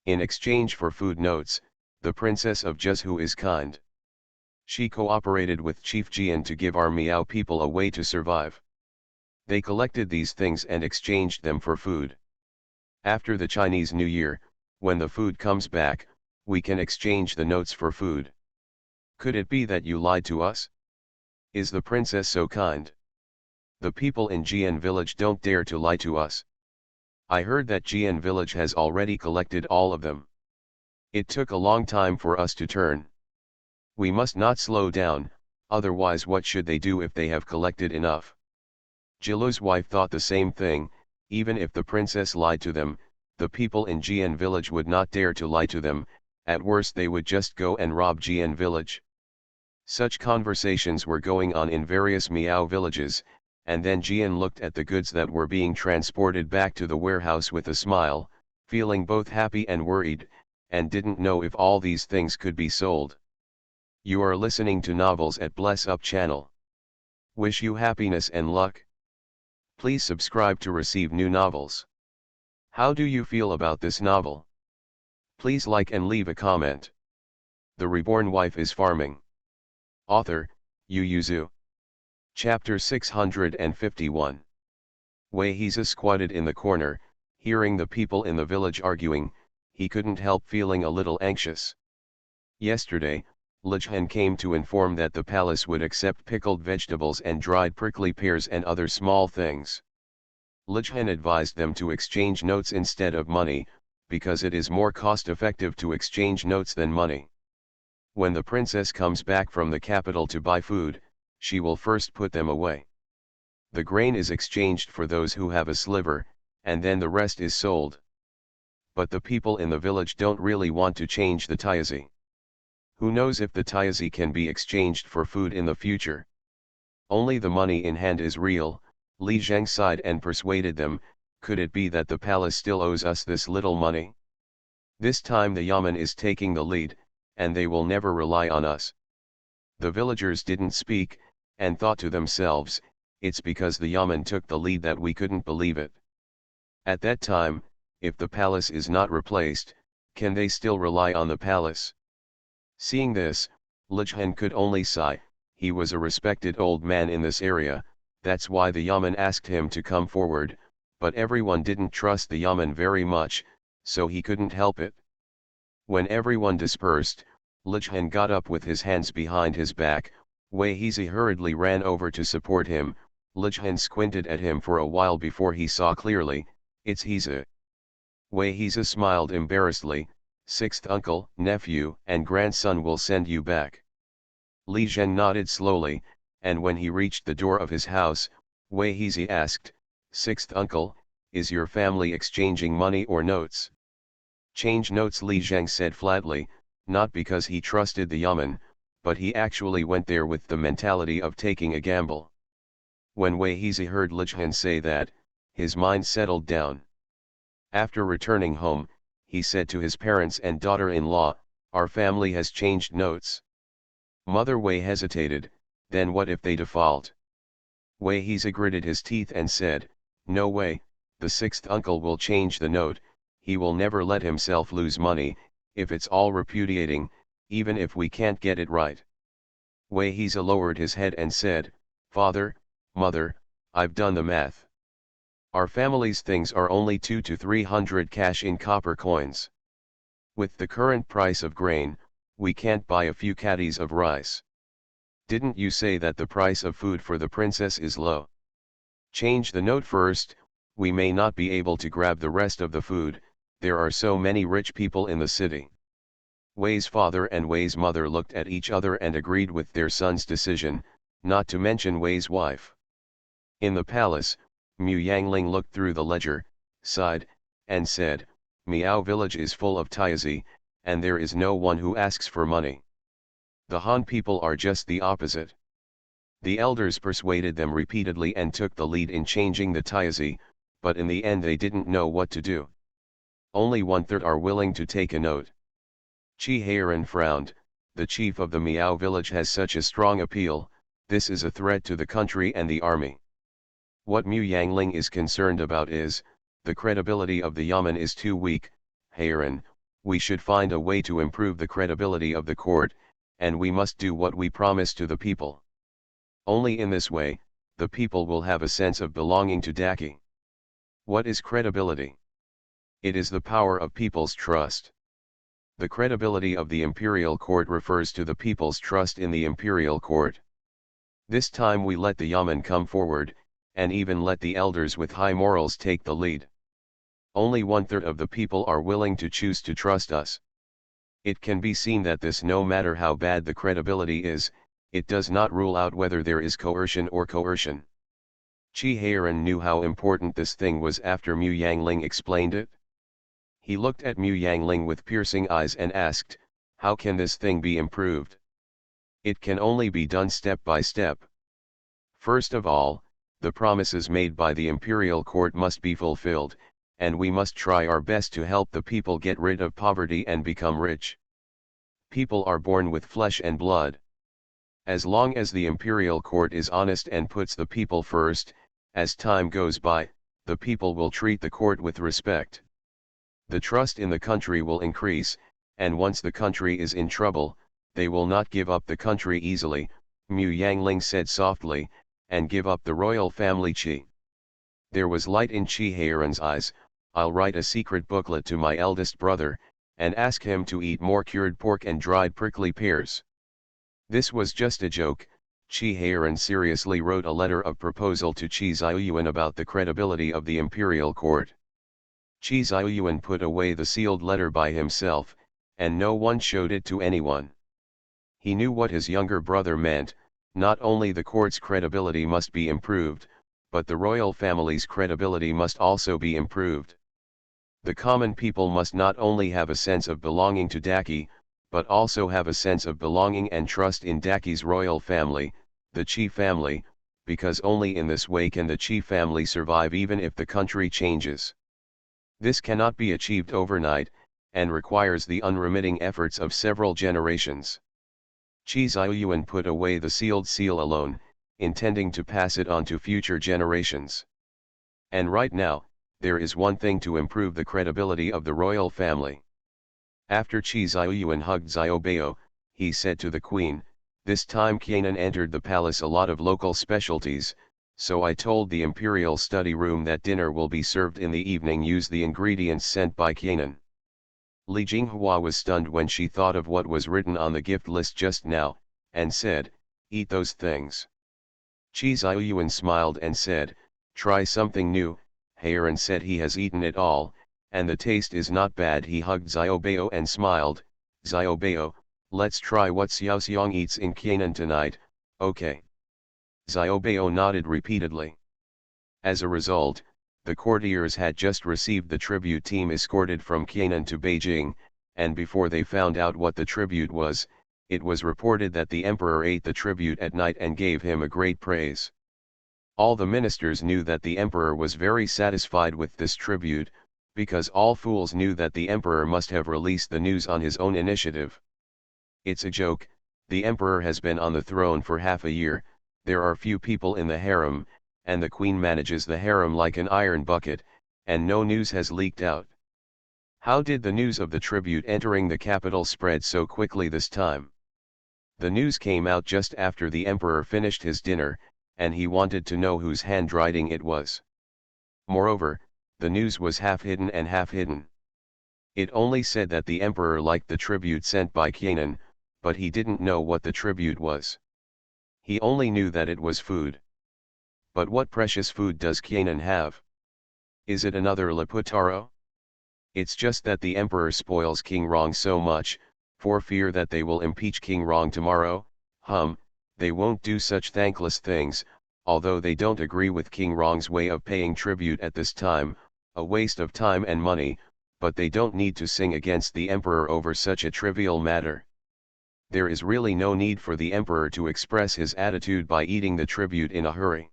"In exchange for food notes, the princess of Guizhou is kind. She cooperated with Chief Jian to give our Miao people a way to survive. They collected these things and exchanged them for food. After the Chinese New Year, when the food comes back, we can exchange the notes for food. Could it be that you lied to us? Is the princess so kind? The people in Jian village don't dare to lie to us. I heard that Jian village has already collected all of them. It took a long time for us to turn. We must not slow down, otherwise what should they do if they have collected enough?" Jilu's wife thought the same thing. Even if the princess lied to them, the people in Jian village would not dare to lie to them, at worst they would just go and rob Jian village. Such conversations were going on in various Miao villages, and then Jian looked at the goods that were being transported back to the warehouse with a smile, feeling both happy and worried, and didn't know if all these things could be sold. You are listening to Novels at Bless Up channel. Wish you happiness and luck. Please subscribe to receive new novels. How do you feel about this novel? Please like and leave a comment. The Reborn Wife is Farming. Author, Yuzu. Chapter 651. Wei Hiza squatted in the corner, hearing the people in the village arguing. He couldn't help feeling a little anxious. Yesterday, Lijhan came to inform that the palace would accept pickled vegetables and dried prickly pears and other small things. Lijhan advised them to exchange notes instead of money, because it is more cost-effective to exchange notes than money. When the princess comes back from the capital to buy food, she will first put them away. The grain is exchanged for those who have a sliver, and then the rest is sold. But the people in the village don't really want to change the taizi. Who knows if the taizi can be exchanged for food in the future? Only the money in hand is real. Li Zheng sighed and persuaded them. Could it be that the palace still owes us this little money? This time the Yamen is taking the lead, and they will never rely on us. The villagers didn't speak, and thought to themselves, it's because the Yamen took the lead that we couldn't believe it. At that time, if the palace is not replaced, can they still rely on the palace? Seeing this, Lijhan could only sigh. He was a respected old man in this area, that's why the Yamen asked him to come forward, but everyone didn't trust the Yamen very much, so he couldn't help it. When everyone dispersed, Lijhan got up with his hands behind his back. Wei Hizi hurriedly ran over to support him. Lijhan squinted at him for a while before he saw clearly. It's Hizi. Wei Hizi smiled embarrassedly. Sixth uncle, nephew, and grandson will send you back. Li Zheng nodded slowly, and when he reached the door of his house, Wei Hizi asked, Sixth uncle, is your family exchanging money or notes? Change notes, Li Zheng said flatly, not because he trusted the Yamen, but he actually went there with the mentality of taking a gamble. When Wei Hizi heard Lijhan say that, his mind settled down. After returning home, he said to his parents and daughter-in-law, our family has changed notes. Mother Wei hesitated, then what if they default? Wei Hizi gritted his teeth and said, no way, the sixth uncle will change the note. He will never let himself lose money, if it's all repudiating, even if we can't get it right. Wei Hizi lowered his head and said, Father, Mother, I've done the math. Our family's things are only 200 to 300 cash in copper coins. With the current price of grain, we can't buy a few caddies of rice. Didn't you say that the price of food for the princess is low? Change the note first, we may not be able to grab the rest of the food. There are so many rich people in the city. Wei's father and Wei's mother looked at each other and agreed with their son's decision, not to mention Wei's wife. In the palace, Mu Yangling looked through the ledger, sighed, and said, Miao village is full of taizi, and there is no one who asks for money. The Han people are just the opposite. The elders persuaded them repeatedly and took the lead in changing the taizi, but in the end they didn't know what to do. Only 1/3 are willing to take a note. Chi Heiran frowned. The chief of the Miao village has such a strong appeal. This is a threat to the country and the army. What Mu Yangling is concerned about is, the credibility of the Yamen is too weak. Heiran, we should find a way to improve the credibility of the court, and we must do what we promise to the people. Only in this way, the people will have a sense of belonging to Daki. What is credibility? It is the power of people's trust. The credibility of the imperial court refers to the people's trust in the imperial court. This time we let the Yamen come forward, and even let the elders with high morals take the lead. Only 1/3 of the people are willing to choose to trust us. It can be seen that this, no matter how bad the credibility is, it does not rule out whether there is coercion or coercion. Chi Heiran knew how important this thing was after Mu Yangling explained it. He looked at Mu Yangling with piercing eyes and asked, how can this thing be improved? It can only be done step by step. First of all, the promises made by the imperial court must be fulfilled, and we must try our best to help the people get rid of poverty and become rich. People are born with flesh and blood. As long as the imperial court is honest and puts the people first, as time goes by, the people will treat the court with respect. The trust in the country will increase, and once the country is in trouble, they will not give up the country easily. Mu Yangling said softly, and give up the royal family qi. There was light in Qi Heiran's eyes. I'll write a secret booklet to my eldest brother, and ask him to eat more cured pork and dried prickly pears. This was just a joke. Qi Heiran seriously wrote a letter of proposal to Qi Ziyuan about the credibility of the imperial court. Qi Ziyuan put away the sealed letter by himself, and no one showed it to anyone. He knew what his younger brother meant. Not only the court's credibility must be improved, but the royal family's credibility must also be improved. The common people must not only have a sense of belonging to Daki, but also have a sense of belonging and trust in Daki's royal family, the Qi family, because only in this way can the Qi family survive even if the country changes. This cannot be achieved overnight, and requires the unremitting efforts of several generations. Qi Ziyuan put away the sealed seal alone, intending to pass it on to future generations. And right now, there is one thing to improve the credibility of the royal family. After Qi Ziyuan hugged Xiaobao, he said to the queen, "This time Kainan entered the palace a lot of local specialties, so I told the imperial study room that dinner will be served in the evening. Use the ingredients sent by Kainan." Li Jinghua was stunned when she thought of what was written on the gift list just now, and said, "Eat those things." Qi Ziyuan smiled and said, "Try something new." Heiran said he has eaten it all, and the taste is not bad. He hugged Xiaobao and smiled. "Xiaobao, let's try what Xiaoxiang eats in Kainan tonight, okay?" Xiaobao nodded repeatedly. As a result, the courtiers had just received the tribute team escorted from Kainan to Beijing, and before they found out what the tribute was, it was reported that the emperor ate the tribute at night and gave him a great praise. All the ministers knew that the emperor was very satisfied with this tribute, because all fools knew that the emperor must have released the news on his own initiative. It's a joke. The emperor has been on the throne for half a year, there are few people in the harem, and the queen manages the harem like an iron bucket, and no news has leaked out. How did the news of the tribute entering the capital spread so quickly this time? The news came out just after the emperor finished his dinner, and he wanted to know whose handwriting it was. Moreover, the news was half hidden and half hidden. It only said that the emperor liked the tribute sent by Kainan, but he didn't know what the tribute was. He only knew that it was food. But what precious food does Kainan have? Is it another Laputaro? It's just that the emperor spoils King Rong so much, for fear that they will impeach King Rong tomorrow. They won't do such thankless things, although they don't agree with King Rong's way of paying tribute at this time, a waste of time and money, but they don't need to sing against the emperor over such a trivial matter. There is really no need for the emperor to express his attitude by eating the tribute in a hurry.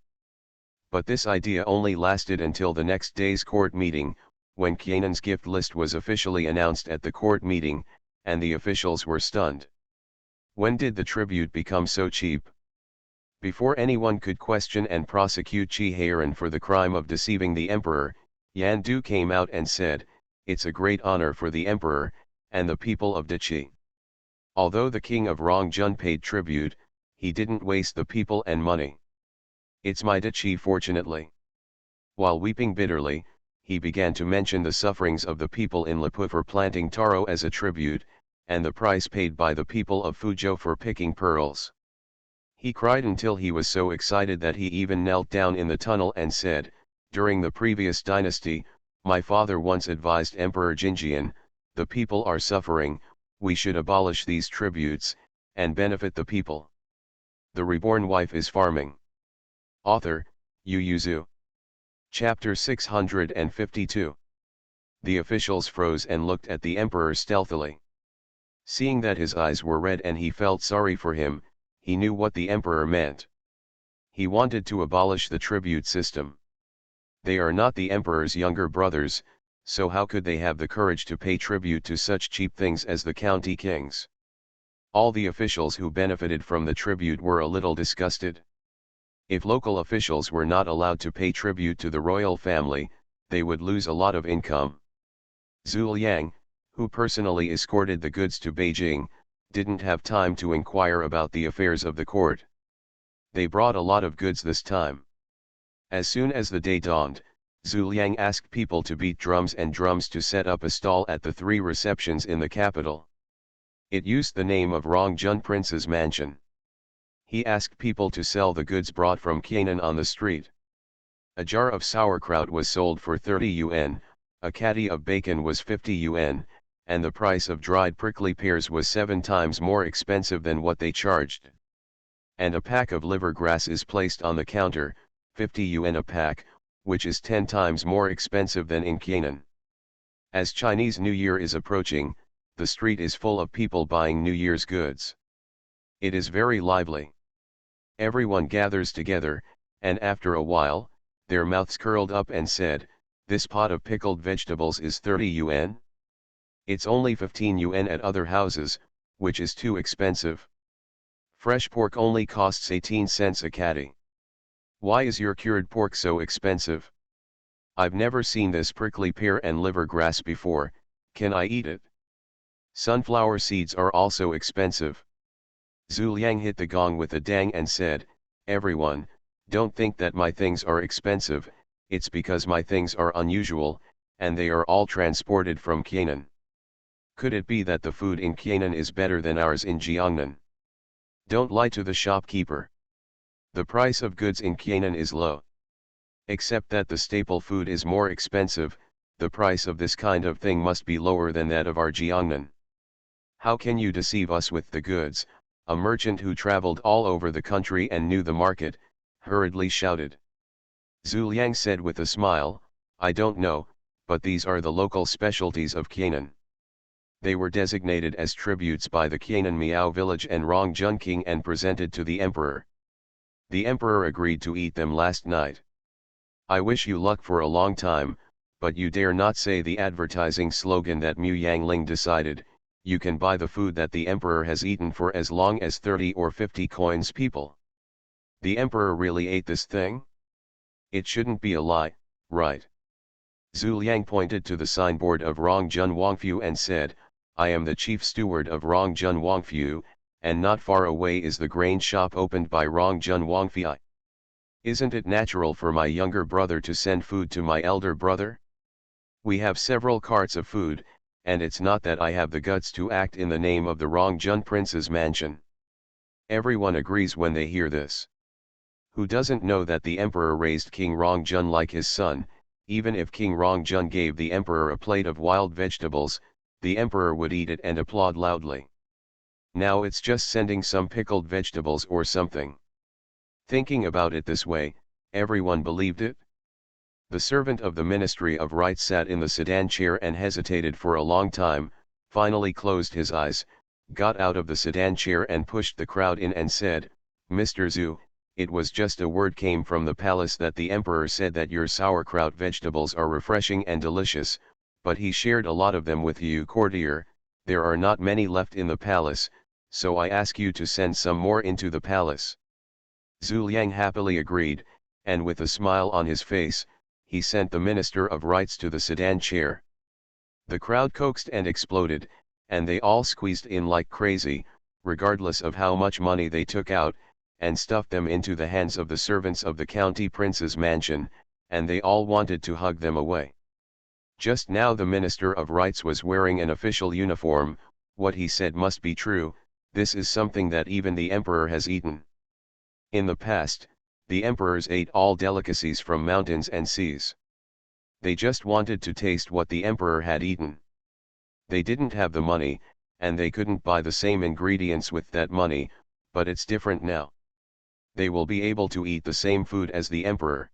But this idea only lasted until the next day's court meeting, when Kainan's gift list was officially announced at the court meeting, and the officials were stunned. When did the tribute become so cheap? Before anyone could question and prosecute Qi Heiran for the crime of deceiving the emperor, Yan Du came out and said, "It's a great honor for the emperor, and the people of Dachi. Although the king of Rongjun paid tribute, he didn't waste the people and money. It's my Dachi fortunately." While weeping bitterly, he began to mention the sufferings of the people in Lipu for planting taro as a tribute, and the price paid by the people of Fuzhou for picking pearls. He cried until he was so excited that he even knelt down in the tunnel and said, "During the previous dynasty, my father once advised Emperor Jinjian, the people are suffering, we should abolish these tributes, and benefit the people." The Reborn Wife is Farming. Author, Yu Yuzu. Chapter 652. The officials froze and looked at the emperor stealthily. Seeing that his eyes were red and he felt sorry for him, he knew what the emperor meant. He wanted to abolish the tribute system. They are not the emperor's younger brothers, so how could they have the courage to pay tribute to such cheap things as the county kings? All the officials who benefited from the tribute were a little disgusted. If local officials were not allowed to pay tribute to the royal family, they would lose a lot of income. Zhu Yang, who personally escorted the goods to Beijing, didn't have time to inquire about the affairs of the court. They brought a lot of goods this time. As soon as the day dawned, Zhu Liang asked people to beat drums and drums to set up a stall at the 3 receptions in the capital. It used the name of Rongjun Prince's mansion. He asked people to sell the goods brought from Canaan on the street. A jar of sauerkraut was sold for 30 yuan, a caddy of bacon was 50 yuan, and the price of dried prickly pears was 7 times more expensive than what they charged. And a pack of liver grass is placed on the counter, 50 yuan a pack, which is 10 times more expensive than in Canaan. As Chinese New Year is approaching, the street is full of people buying New Year's goods. It is very lively. Everyone gathers together, and after a while, their mouths curled up and said, "This pot of pickled vegetables is 30 yuan? It's only 15 yuan at other houses, which is too expensive. Fresh pork only costs 18 cents a caddy. Why is your cured pork so expensive? I've never seen this prickly pear and liver grass before, can I eat it? Sunflower seeds are also expensive." Zhu Liang hit the gong with a dang and said, "Everyone, don't think that my things are expensive, it's because my things are unusual, and they are all transported from Canaan. Could it be that the food in Canaan is better than ours in Jiangnan? Don't lie to the shopkeeper. The price of goods in Canaan is low. Except that the staple food is more expensive, the price of this kind of thing must be lower than that of our Jiangnan. How can you deceive us with the goods?" A merchant who traveled all over the country and knew the market, hurriedly shouted. Zhu Liang said with a smile, "I don't know, but these are the local specialties of Canaan. They were designated as tributes by the Canaan Miao village and Rongjun king and presented to the emperor. The emperor agreed to eat them last night. I wish you luck for a long time, but you dare not say the advertising slogan that Mu Yangling decided. You can buy the food that the emperor has eaten for as long as 30 or 50 coins people. The emperor really ate this thing? It shouldn't be a lie, right?" Zhu Liang pointed to the signboard of Rongjun Wangfu and said, "I am the chief steward of Rongjun Wangfu, and not far away is the grain shop opened by Rongjun Wangfei. Isn't it natural for my younger brother to send food to my elder brother? We have several carts of food, and it's not that I have the guts to act in the name of the Rongjun prince's mansion." Everyone agrees when they hear this. Who doesn't know that the emperor raised King Rongjun like his son? Even if King Rongjun gave the emperor a plate of wild vegetables, the emperor would eat it and applaud loudly. Now it's just sending some pickled vegetables or something. Thinking about it this way, everyone believed it. The servant of the Ministry of Rights sat in the sedan chair and hesitated for a long time, finally closed his eyes, got out of the sedan chair and pushed the crowd in and said, "Mr. Zhu, it was just a word came from the palace that the emperor said that your sauerkraut vegetables are refreshing and delicious, but he shared a lot of them with you courtier. There are not many left in the palace, so I ask you to send some more into the palace." Zhu Liang happily agreed, and with a smile on his face, he sent the Minister of Rights to the sedan chair. The crowd coaxed and exploded, and they all squeezed in like crazy, regardless of how much money they took out, and stuffed them into the hands of the servants of the county prince's mansion, and they all wanted to hug them away. Just now the Minister of Rights was wearing an official uniform. What he said must be true. This is something that even the emperor has eaten. In the past, the emperors ate all delicacies from mountains and seas. They just wanted to taste what the emperor had eaten. They didn't have the money, and they couldn't buy the same ingredients with that money, but it's different now. They will be able to eat the same food as the emperor.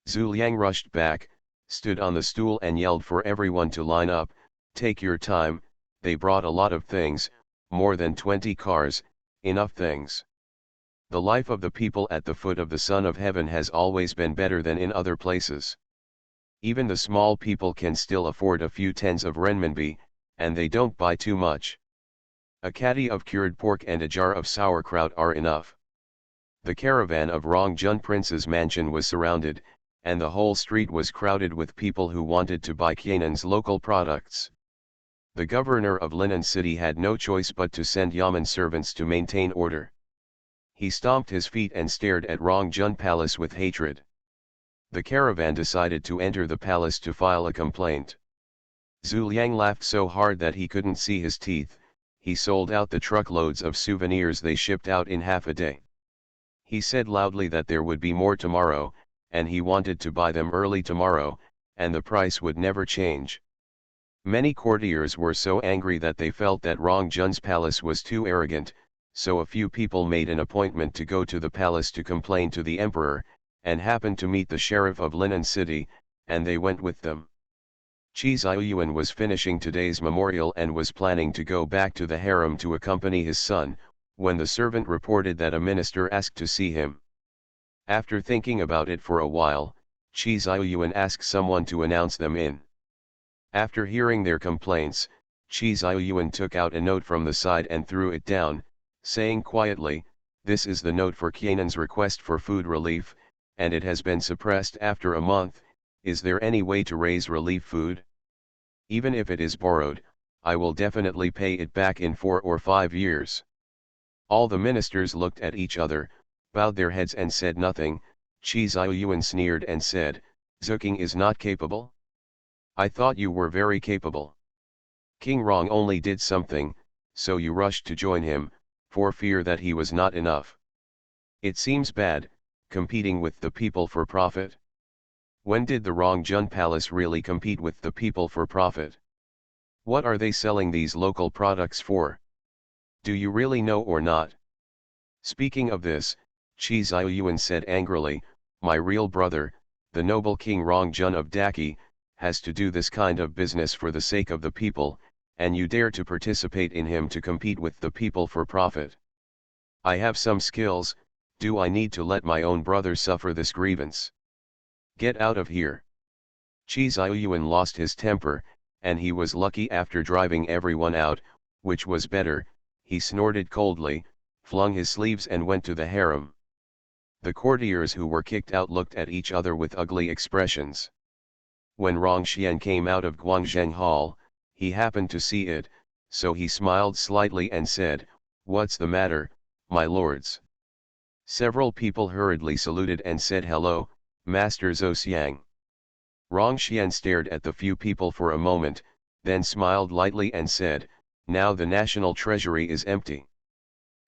Zhu Liang rushed back, stood on the stool and yelled for everyone to line up. "Take your time, they brought a lot of things, more than 20 cars, enough things. The life of the people at the foot of the Son of Heaven has always been better than in other places. Even the small people can still afford a few tens of renminbi, and they don't buy too much. A caddy of cured pork and a jar of sauerkraut are enough." The caravan of Rongjun Prince's mansion was surrounded, and the whole street was crowded with people who wanted to buy Canaan's local products. The governor of Linan City had no choice but to send yamen servants to maintain order. He stomped his feet and stared at Rongjun Palace with hatred. The caravan decided to enter the palace to file a complaint. Zhu Liang laughed so hard that he couldn't see his teeth. He sold out the truckloads of souvenirs they shipped out in half a day. He said loudly that there would be more tomorrow, and he wanted to buy them early tomorrow, and the price would never change. Many courtiers were so angry that they felt that Rongjun's palace was too arrogant, so a few people made an appointment to go to the palace to complain to the emperor, and happened to meet the sheriff of Linan City, and they went with them. Qi Ziyuan was finishing today's memorial and was planning to go back to the harem to accompany his son, when the servant reported that a minister asked to see him. After thinking about it for a while, Qi Ziyuan asked someone to announce them in. After hearing their complaints, Qi Ziyuan took out a note from the side and threw it down, saying quietly, "This is the note for Qianan's request for food relief, and it has been suppressed after a month. Is there any way to raise relief food? Even if it is borrowed, I will definitely pay it back in 4 or 5 years." All the ministers looked at each other, bowed their heads and said nothing. Qi Ziyuan sneered and said, "Zuking is not capable? I thought you were very capable. King Rong only did something, so you rushed to join him, for fear that he was not enough. It seems bad, competing with the people for profit. When did the Rongjun Palace really compete with the people for profit? What are they selling these local products for? Do you really know or not?" Speaking of this, Qi Ziyuan said angrily, "My real brother, the noble King Rongjun of Daki, has to do this kind of business for the sake of the people, and you dare to participate in him to compete with the people for profit. I have some skills, do I need to let my own brother suffer this grievance? Get out of here." Qi Ziyuan lost his temper, and he was lucky after driving everyone out, which was better. He snorted coldly, flung his sleeves and went to the harem. The courtiers who were kicked out looked at each other with ugly expressions. When Rongxian came out of Guangzheng Hall, he happened to see it, so he smiled slightly and said, "What's the matter, my lords?" Several people hurriedly saluted and said hello, Master Zhou. Rongxian stared at the few people for a moment, then smiled lightly and said, "Now the national treasury is empty.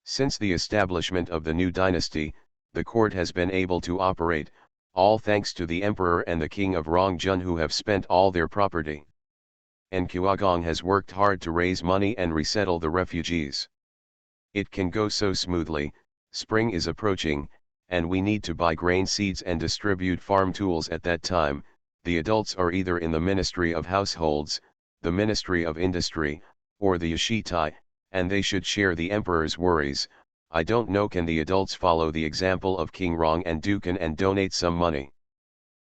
Since the establishment of the new dynasty, the court has been able to operate, all thanks to the emperor and the king of Rongjun who have spent all their property. And Kuagong has worked hard to raise money and resettle the refugees. It can go so smoothly. Spring is approaching, and we need to buy grain seeds and distribute farm tools at that time. The adults are either in the Ministry of Households, the Ministry of Industry, or the Yashitai, and they should share the emperor's worries. I don't know, can the adults follow the example of King Rong and Dukan and donate some money?"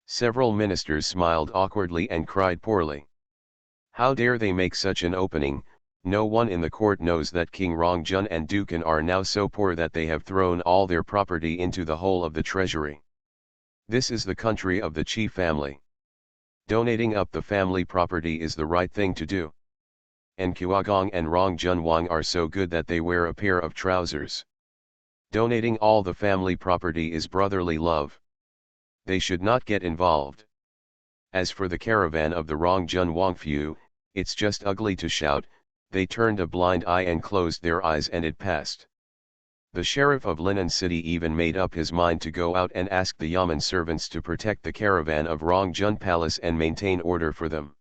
Several ministers smiled awkwardly and cried poorly. "How dare they make such an opening? No one in the court knows that King Rongjun and Dukan are now so poor that they have thrown all their property into the hole of the treasury. This is the country of the Qi family. Donating up the family property is the right thing to do. And Kuagong and Rongjun Wang are so good that they wear a pair of trousers. Donating all the family property is brotherly love. They should not get involved. As for the caravan of the Rongjun Wangfu, it's just ugly to shout. They turned a blind eye and closed their eyes and it passed." The sheriff of Linan City even made up his mind to go out and ask the Yamen servants to protect the caravan of Rongjun Palace and maintain order for them.